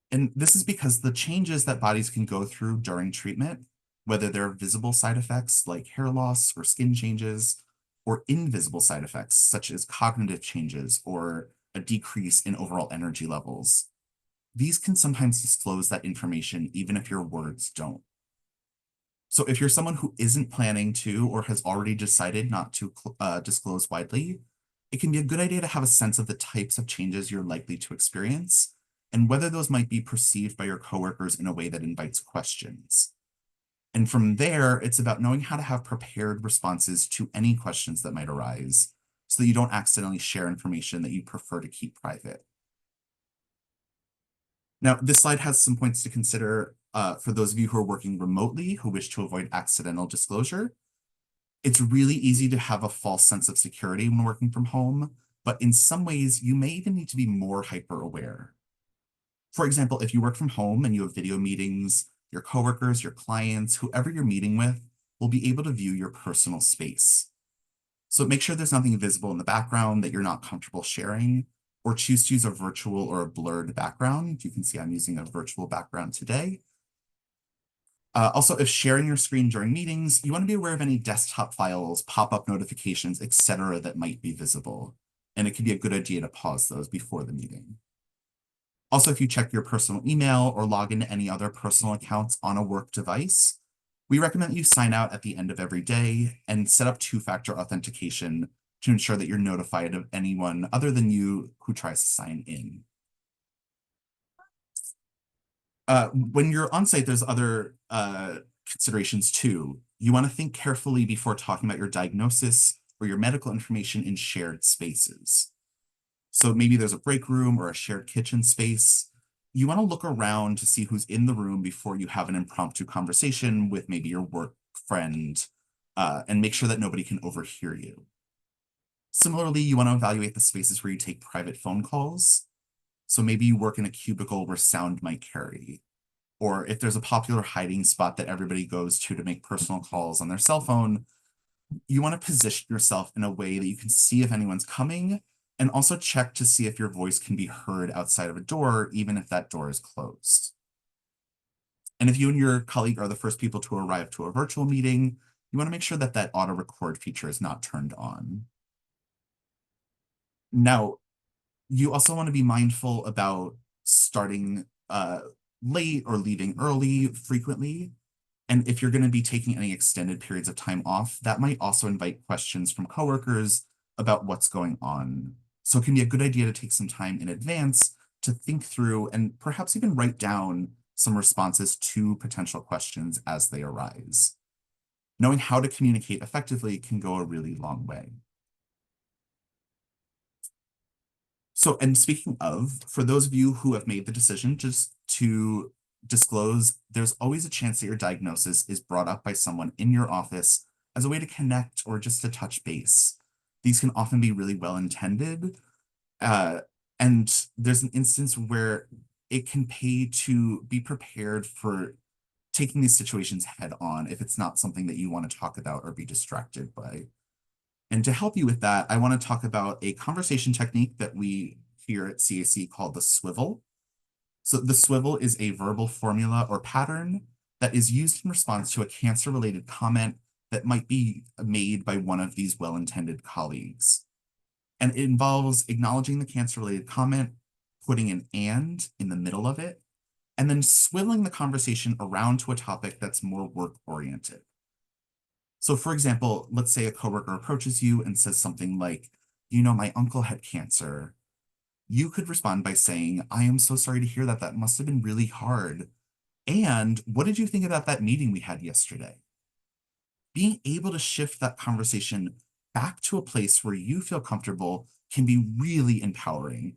Speaker 2: And this is because the changes that bodies can go through during treatment, whether they're visible side effects like hair loss or skin changes, or invisible side effects such as cognitive changes or a decrease in overall energy levels, these can sometimes disclose that information even if your words don't. So if you're someone who isn't planning to or has already decided not to disclose widely, it can be a good idea to have a sense of the types of changes you're likely to experience and whether those might be perceived by your coworkers in a way that invites questions. And from there, it's about knowing how to have prepared responses to any questions that might arise so that you don't accidentally share information that you prefer to keep private. Now, this slide has some points to consider for those of you who are working remotely who wish to avoid accidental disclosure. It's really easy to have a false sense of security when working from home, but in some ways, you may even need to be more hyper aware. For example, if you work from home and you have video meetings, your coworkers, your clients, whoever you're meeting with will be able to view your personal space. So make sure there's nothing visible in the background that you're not comfortable sharing, or choose to use a virtual or a blurred background. You can see I'm using a virtual background today. Also, if sharing your screen during meetings, you want to be aware of any desktop files, pop-up notifications, etc. that might be visible. And it can be a good idea to pause those before the meeting. Also, if you check your personal email or log into any other personal accounts on a work device, we recommend that you sign out at the end of every day and set up two-factor authentication to ensure that you're notified of anyone other than you who tries to sign in. When you're on site, there's other considerations too. You want to think carefully before talking about your diagnosis or your medical information in shared spaces. So maybe there's a break room or a shared kitchen space. You want to look around to see who's in the room before you have an impromptu conversation with maybe your work friend, and make sure that nobody can overhear you. Similarly, you want to evaluate the spaces where you take private phone calls. So maybe you work in a cubicle where sound might carry, or if there's a popular hiding spot that everybody goes to make personal calls on their cell phone, you want to position yourself in a way that you can see if anyone's coming, and also check to see if your voice can be heard outside of a door, even if that door is closed. And if you and your colleague are the first people to arrive to a virtual meeting, you want to make sure that that auto record feature is not turned on. Now, you also want to be mindful about starting late or leaving early frequently. And if you're going to be taking any extended periods of time off, that might also invite questions from coworkers about what's going on. So it can be a good idea to take some time in advance to think through and perhaps even write down some responses to potential questions as they arise. Knowing how to communicate effectively can go a really long way. So, and speaking of, for those of you who have made the decision just to disclose, there's always a chance that your diagnosis is brought up by someone in your office as a way to connect or just to touch base. These can often be really well intended. And there's an instance where it can pay to be prepared for taking these situations head on if it's not something that you want to talk about or be distracted by. And to help you with that, I want to talk about a conversation technique that we here at CAC call the swivel. So the swivel is a verbal formula or pattern that is used in response to a cancer-related comment that might be made by one of these well-intended colleagues. And it involves acknowledging the cancer-related comment, putting an "and" in the middle of it, and then swiveling the conversation around to a topic that's more work-oriented. So for example, let's say a coworker approaches you and says something like, you know, my uncle had cancer. You could respond by saying, I am so sorry to hear that. That must have been really hard. And what did you think about that meeting we had yesterday? Being able to shift that conversation back to a place where you feel comfortable can be really empowering.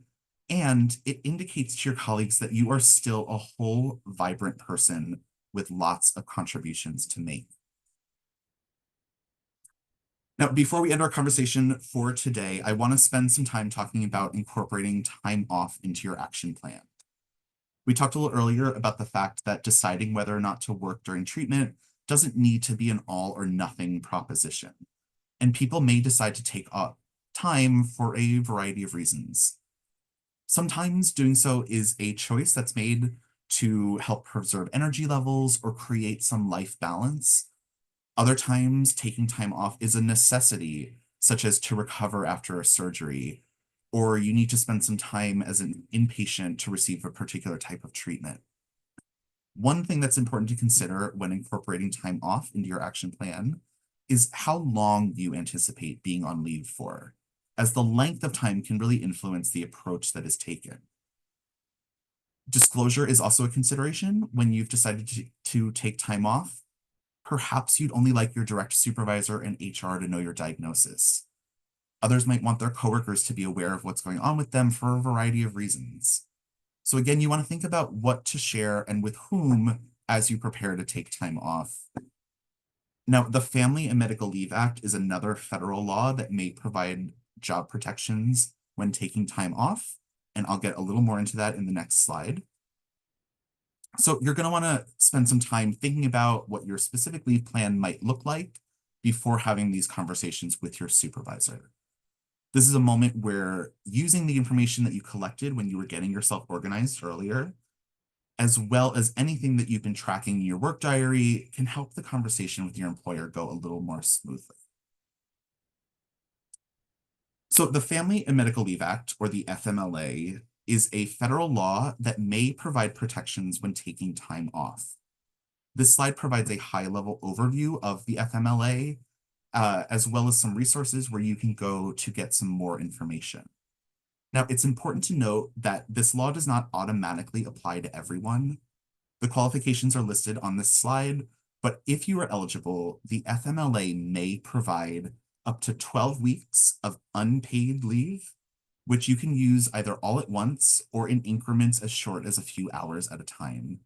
Speaker 2: And it indicates to your colleagues that you are still a whole, vibrant person with lots of contributions to make. Now, before we end our conversation for today, I want to spend some time talking about incorporating time off into your action plan. We talked a little earlier about the fact that deciding whether or not to work during treatment doesn't need to be an all or nothing proposition, and people may decide to take up time for a variety of reasons. Sometimes doing so is a choice that's made to help preserve energy levels or create some life balance. Other times, taking time off is a necessity, such as to recover after a surgery, or you need to spend some time as an inpatient to receive a particular type of treatment. One thing that's important to consider when incorporating time off into your action plan is how long you anticipate being on leave for, as the length of time can really influence the approach that is taken. Disclosure is also a consideration when you've decided to take time off. Perhaps you'd only like your direct supervisor and HR to know your diagnosis. Others might want their coworkers to be aware of what's going on with them for a variety of reasons. So again, you want to think about what to share and with whom as you prepare to take time off. Now, the Family and Medical Leave Act is another federal law that may provide job protections when taking time off, and I'll get a little more into that in the next slide. So you're going to want to spend some time thinking about what your specific leave plan might look like before having these conversations with your supervisor. This is a moment where using the information that you collected when you were getting yourself organized earlier, as well as anything that you've been tracking in your work diary, can help the conversation with your employer go a little more smoothly. So the Family and Medical Leave Act, or the FMLA, is a federal law that may provide protections when taking time off. This slide provides a high-level overview of the FMLA, as well as some resources where you can go to get some more information. Now, it's important to note that this law does not automatically apply to everyone. The qualifications are listed on this slide, but if you are eligible, the FMLA may provide up to 12 weeks of unpaid leave, which you can use either all at once or in increments as short as a few hours at a time.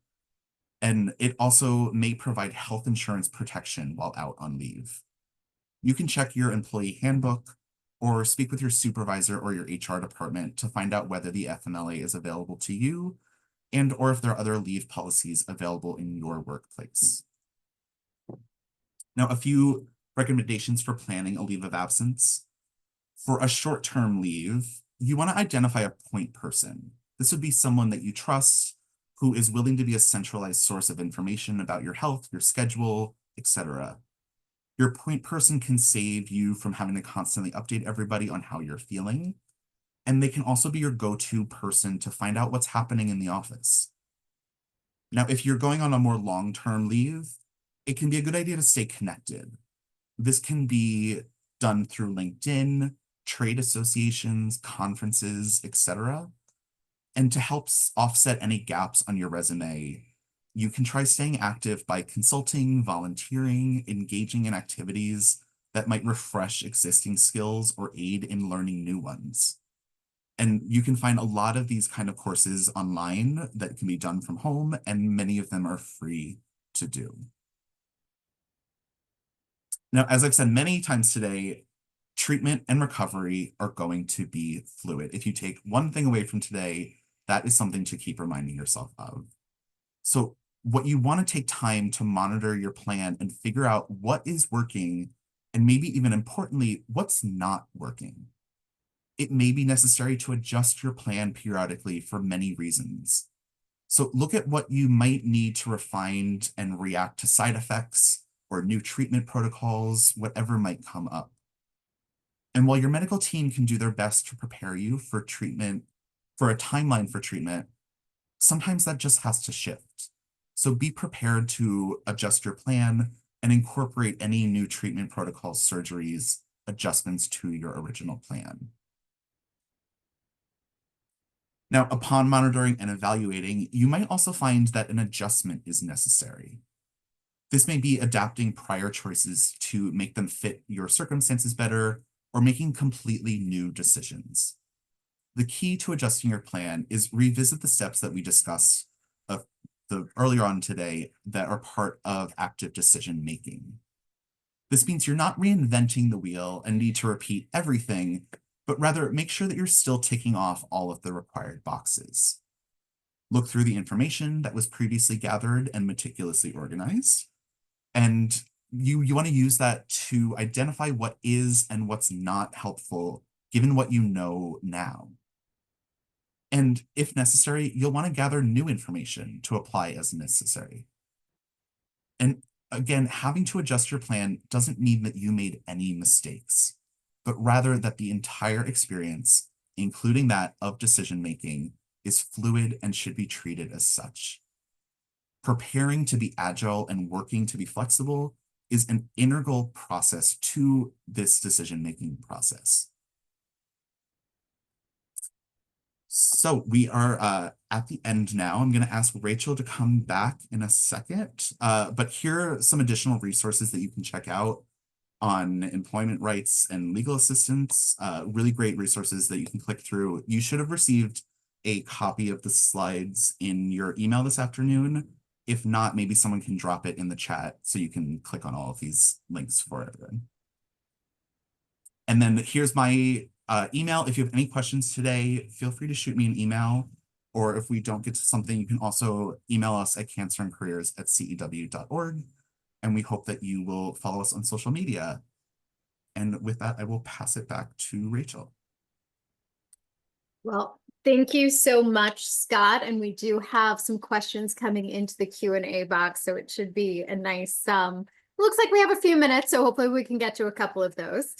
Speaker 2: And it also may provide health insurance protection while out on leave. You can check your employee handbook or speak with your supervisor or your HR department to find out whether the FMLA is available to you and or if there are other leave policies available in your workplace. Now, a few recommendations for planning a leave of absence. For a short-term leave, you want to identify a point person. This would be someone that you trust, who is willing to be a centralized source of information about your health, your schedule, etc. Your point person can save you from having to constantly update everybody on how you're feeling, and they can also be your go-to person to find out what's happening in the office. Now, if you're going on a more long-term leave, it can be a good idea to stay connected. This can be done through LinkedIn, trade associations, conferences, etc. And to help offset any gaps on your resume, you can try staying active by consulting, volunteering, engaging in activities that might refresh existing skills or aid in learning new ones. And you can find a lot of these kind of courses online that can be done from home, and many of them are free to do. Now, as I've said many times today, treatment and recovery are going to be fluid. If you take one thing away from today, that is something to keep reminding yourself of. So what you want to take time to monitor your plan and figure out what is working, and maybe even importantly, what's not working. It may be necessary to adjust your plan periodically for many reasons. So look at what you might need to refine and react to side effects or new treatment protocols, whatever might come up. And while your medical team can do their best to prepare you for treatment, for a timeline for treatment, sometimes that just has to shift. So be prepared to adjust your plan and incorporate any new treatment protocols, surgeries, adjustments to your original plan. Now, upon monitoring and evaluating, you might also find that an adjustment is necessary. This may be adapting prior choices to make them fit your circumstances better, or making completely new decisions. The key to adjusting your plan is revisit the steps that we discussed earlier on today that are part of active decision making. This means you're not reinventing the wheel and need to repeat everything, but rather make sure that you're still ticking off all of the required boxes. Look through the information that was previously gathered and meticulously organized. And you want to use that to identify what is and what's not helpful, given what you know now. And if necessary, you'll want to gather new information to apply as necessary. And again, having to adjust your plan doesn't mean that you made any mistakes, but rather that the entire experience, including that of decision making, is fluid and should be treated as such. Preparing to be agile and working to be flexible is an integral process to this decision-making process. So we are at the end now. I'm going to ask Rachel to come back in a second, but here are some additional resources that you can check out on employment rights and legal assistance, really great resources that you can click through. You should have received a copy of the slides in your email this afternoon. If not, maybe someone can drop it in the chat so you can click on all of these links for everyone. And then here's my email. If you have any questions today, feel free to shoot me an email. Or if we don't get to something, you can also email us at cancerandcareers@cew.org. And we hope that you will follow us on social media. And with that, I will pass it back to Rachel.
Speaker 1: Well, thank you so much, Scott. And we do have some questions coming into the Q&A box, so it should be a nice, looks like we have a few minutes, so hopefully we can get to a couple of those.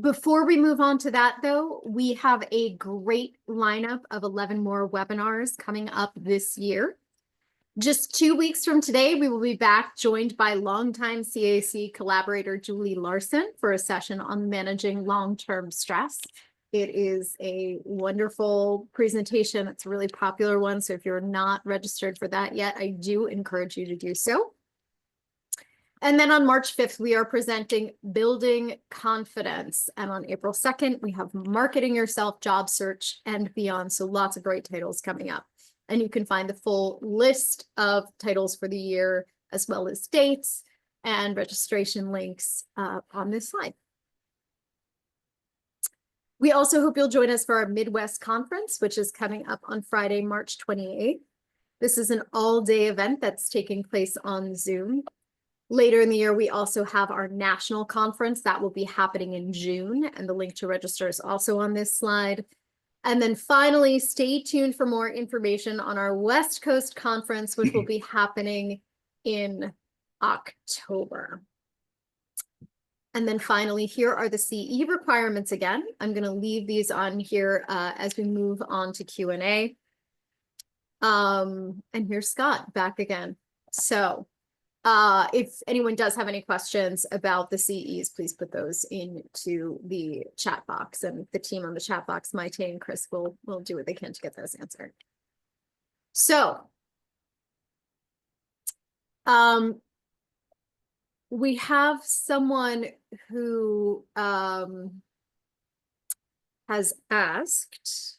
Speaker 1: Before we move on to that, though, we have a great lineup of 11 more webinars coming up this year. Just 2 weeks from today, we will be back joined by longtime CAC collaborator Julie Larson for a session on managing long-term stress. It is a wonderful presentation. It's a really popular one. So if you're not registered for that yet, I do encourage you to do so. And then on March 5th, we are presenting Building Confidence. And on April 2nd, we have Marketing Yourself, Job Search, and Beyond. So lots of great titles coming up. And you can find the full list of titles for the year, as well as dates and registration links on this slide. We also hope you'll join us for our Midwest Conference, which is coming up on Friday, March 28th. This is an all-day event that's taking place on Zoom. Later in the year, we also have our national conference that will be happening in June, and the link to register is also on this slide. And then finally, stay tuned for more information on our West Coast Conference, which will be happening in October. And then finally, here are the CE requirements again. I'm going to leave these on here as we move on to Q&A. And here's Scott back again. So if anyone does have any questions about the CEs, please put those into the chat box, and the team on the chat box, Maite and Chris, will do what they can to get those answered. So we have someone who has asked,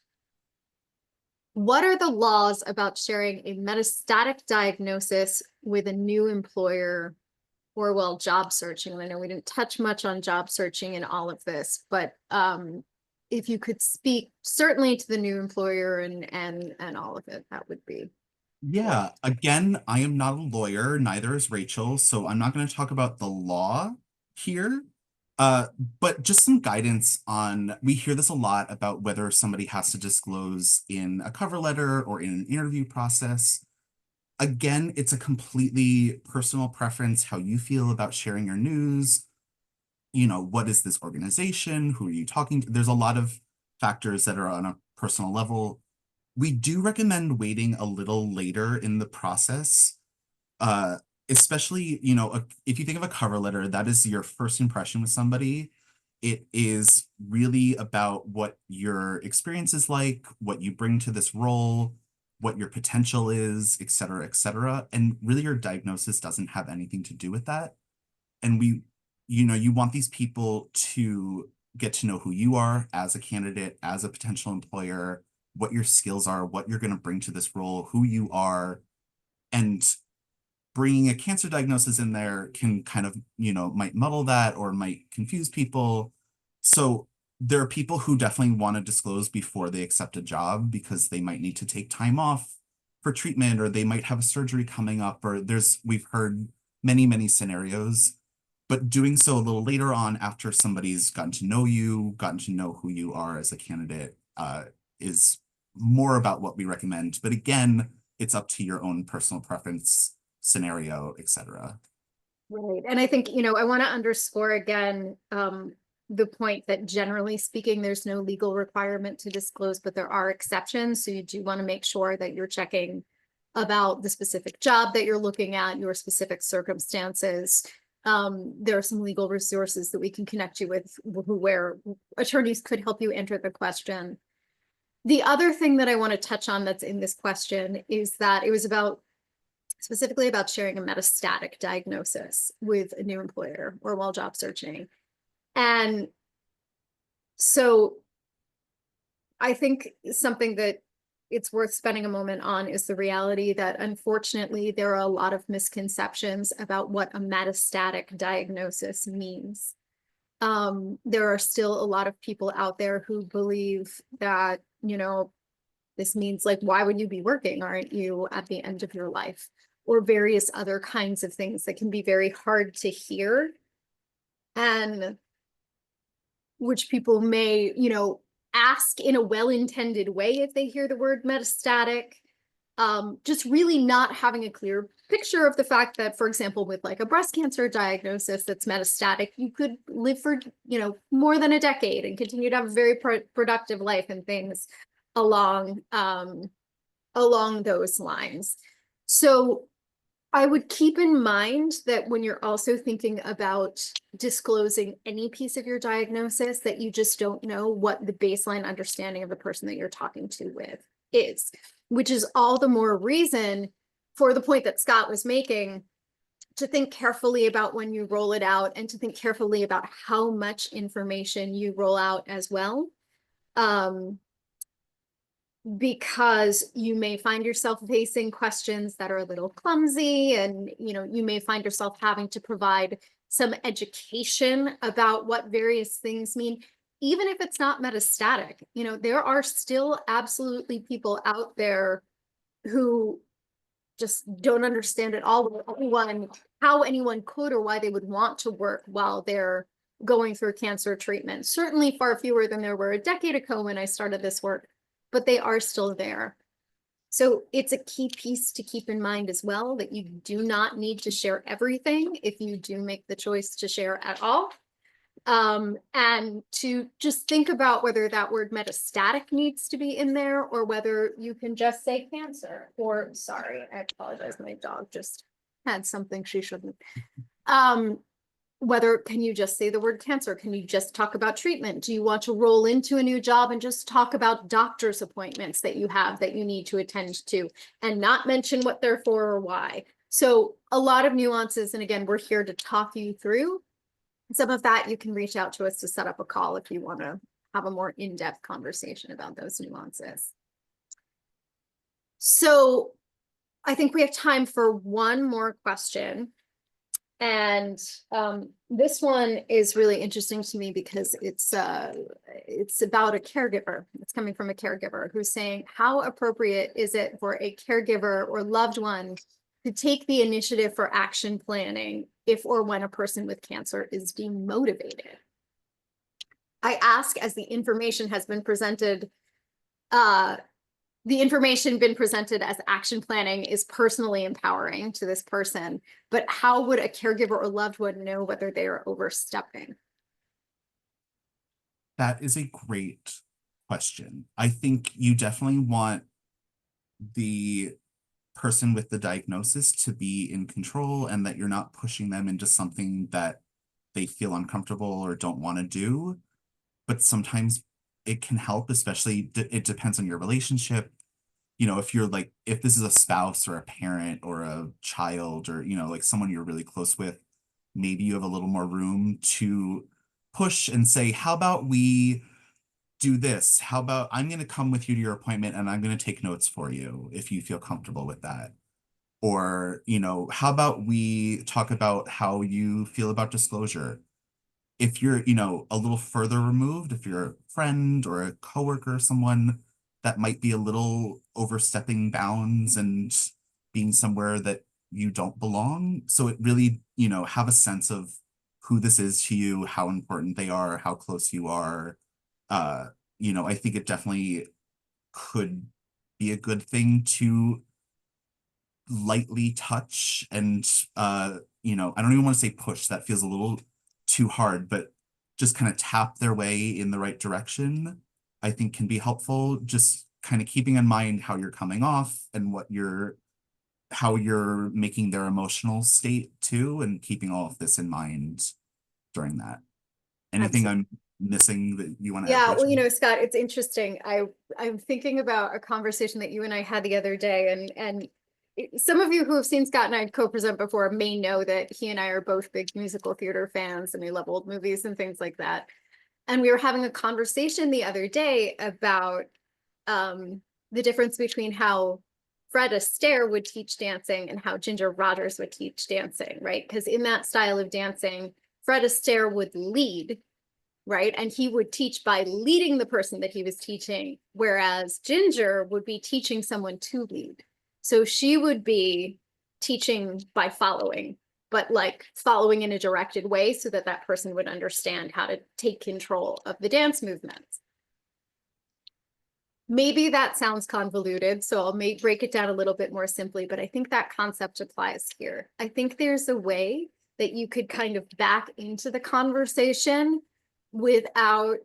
Speaker 1: what are the laws about sharing a metastatic diagnosis with a new employer or, well, job searching? And I know we didn't touch much on job searching in all of this, but if you could speak certainly to the new employer and all of it, that would be.
Speaker 2: Yeah, again, I am not a lawyer, neither is Rachel, so I'm not going to talk about the law here. But just some guidance on, we hear this a lot about whether somebody has to disclose in a cover letter or in an interview process. Again, it's a completely personal preference, how you feel about sharing your news. You know, what is this organization? Who are you talking to? There's a lot of factors that are on a personal level. We do recommend waiting a little later in the process, especially, you know, if you think of a cover letter, that is your first impression with somebody. It is really about what your experience is like, what you bring to this role, what your potential is, et cetera, et cetera. And really your diagnosis doesn't have anything to do with that. And you know, you want these people to get to know who you are as a candidate, as a potential employer, what your skills are, what you're going to bring to this role, who you are, and bringing a cancer diagnosis in there can kind of, might muddle that or might confuse people. So there are people who definitely want to disclose before they accept a job because they might need to take time off for treatment, or they might have a surgery coming up, or we've heard many, many scenarios. But doing so a little later on after somebody's gotten to know you, gotten to know who you are as a candidate, is more about what we recommend. But again, it's up to your own personal preference, scenario, etc.
Speaker 1: Right. And I think, I want to underscore again, the point that generally speaking, there's no legal requirement to disclose, but there are exceptions. So you do want to make sure that you're checking about the specific job that you're looking at, your specific circumstances. There are some legal resources that we can connect you with where attorneys could help you answer the question. The other thing that I want to touch on that's in this question is that it was specifically about sharing a metastatic diagnosis with a new employer or while job searching. And so I think something that it's worth spending a moment on is the reality that unfortunately there are a lot of misconceptions about what a metastatic diagnosis means. There are still a lot of people out there who believe that, this means like, why would you be working? Aren't you at the end of your life? Or various other kinds of things that can be very hard to hear. And which people may, ask in a well-intended way if they hear the word metastatic, just really not having a clear picture of the fact that, for example, with like a breast cancer diagnosis that's metastatic, you could live for, more than a decade and continue to have a very productive life and things along those lines. So I would keep in mind that when you're also thinking about disclosing any piece of your diagnosis, that you just don't know what the baseline understanding of the person that you're talking to with is, which is all the more reason for the point that Scott was making to think carefully about when you roll it out and to think carefully about how much information you roll out as well. Because you may find yourself facing questions that are a little clumsy, and you may find yourself having to provide some education about what various things mean, even if it's not metastatic. There are still absolutely people out there who just don't understand at all how anyone could or why they would want to work while they're going through cancer treatment. Certainly far fewer than there were a decade ago when I started this work, but they are still there. So it's a key piece to keep in mind as well, that you do not need to share everything if you do make the choice to share at all. And to just think about whether that word metastatic needs to be in there or whether you can just say cancer. Or, sorry, I apologize, my dog just had something she shouldn't. Whether can you just say the word cancer? Can you just talk about treatment? Do you want to roll into a new job and just talk about doctor's appointments that you have that you need to attend to and not mention what they're for or why? So a lot of nuances. And again, we're here to talk you through some of that. You can reach out to us to set up a call if you want to have a more in-depth conversation about those nuances. So I think we have time for one more question. And this one is really interesting to me because it's about a caregiver. It's coming from a caregiver who's saying, how appropriate is it for a caregiver or loved one to take the initiative for action planning if or when a person with cancer is demotivated? I ask, as the information has been presented, as action planning is personally empowering to this person, but how would a caregiver or loved one know whether they are overstepping?
Speaker 2: That is a great question. I think you definitely want the person with the diagnosis to be in control and that you're not pushing them into something that they feel uncomfortable or don't want to do. But sometimes it can help, especially it depends on your relationship. If this is a spouse or a parent or a child or, like someone you're really close with, maybe you have a little more room to push and say, how about we do this. How about I'm going to come with you to your appointment and I'm going to take notes for you if you feel comfortable with that. Or, how about we talk about how you feel about disclosure? If you're, a little further removed, if you're a friend or a coworker, someone that might be a little overstepping bounds and being somewhere that you don't belong. So it really, have a sense of who this is to you, how important they are, how close you are. Uh, I think it definitely could be a good thing to lightly touch and I don't even want to say push, that feels a little too hard, but just kind of tap their way in the right direction, I think can be helpful. Just kind of keeping in mind how you're coming off and how you're making their emotional state too, and keeping all of this in mind during that. Anything
Speaker 1: Absolutely.
Speaker 2: I'm missing that you want to add,
Speaker 1: Yeah, well,
Speaker 2: Rachel?
Speaker 1: Scott, it's interesting. I'm thinking about a conversation that you and I had the other day, and some of you who have seen Scott and I co-present before may know that he and I are both big musical theater fans, and we love old movies and things like that. And we were having a conversation the other day about the difference between how Fred Astaire would teach dancing and how Ginger Rogers would teach dancing, right? Because in that style of dancing, Fred Astaire would lead, right? And he would teach by leading the person that he was teaching, whereas Ginger would be teaching someone to lead. So she would be teaching by following, but like following in a directed way so that that person would understand how to take control of the dance movements. Maybe that sounds convoluted, so I'll break it down a little bit more simply, but I think that concept applies here. I think there's a way that you could kind of back into the conversation without,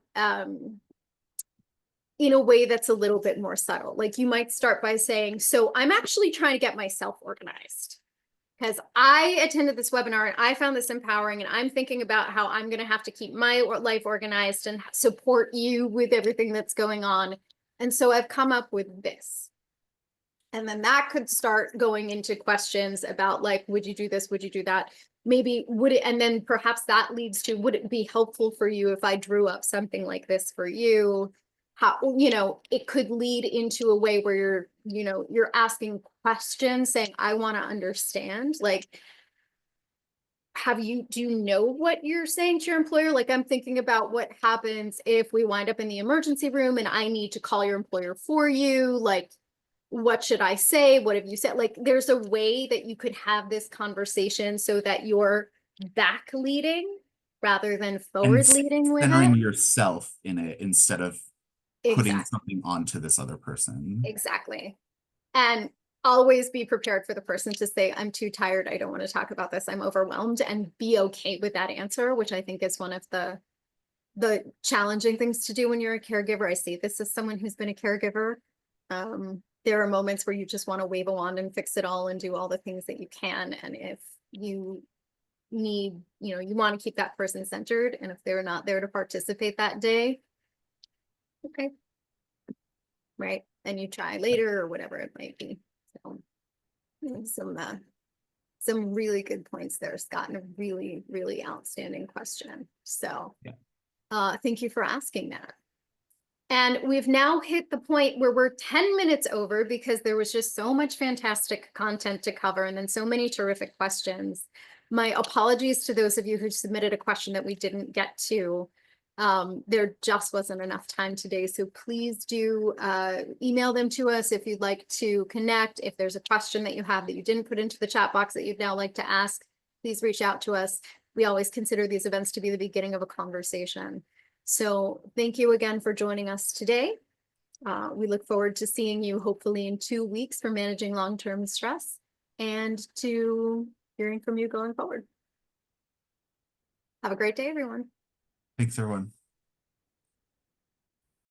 Speaker 1: in a way that's a little bit more subtle. Like you might start by saying, so I'm actually trying to get myself organized because I attended this webinar and I found this empowering, and I'm thinking about how I'm going to have to keep my life organized and support you with everything that's going on. And so I've come up with this. And then that could start going into questions about like, would you do this? Would you do that? Maybe would it, and then perhaps that leads to, would it be helpful for you if I drew up something like this for you? How, it could lead into a way where you're asking questions saying, I want to understand, like, do you know what you're saying to your employer? Like, I'm thinking about what happens if we wind up in the emergency room and I need to call your employer for you. Like, what should I say? What have you said? Like, there's a way that you could have this conversation so that you're back leading rather than
Speaker 2: And
Speaker 1: forward leading with
Speaker 2: centering
Speaker 1: it.
Speaker 2: yourself in it instead of putting
Speaker 1: Exactly.
Speaker 2: something onto this other person.
Speaker 1: Exactly. And always be prepared for the person to say, I'm too tired. I don't want to talk about this. I'm overwhelmed, and be okay with that answer, which I think is one of the challenging things to do when you're a caregiver. I say this as someone who's been a caregiver. There are moments where you just want to wave a wand and fix it all and do all the things that you can. And if you need, you want to keep that person centered, and if they're not there to participate that day, okay, right? And you try later or whatever it might be. So some really good points there, Scott, and a really, really outstanding question. So thank you for asking that. And we've now hit the point where we're 10 minutes over because there was just so much fantastic content to cover and then so many terrific questions. My apologies to those of you who submitted a question that we didn't get to. There just wasn't enough time today, so please do email them to us if you'd like to connect. If there's a question that you have that you didn't put into the chat box that you'd now like to ask, please reach out to us. We always consider these events to be the beginning of a conversation. So thank you again for joining us today. We look forward to seeing you hopefully in 2 weeks for managing long-term stress, and to hearing from you going forward. Have a great day, everyone.
Speaker 2: Thanks, everyone.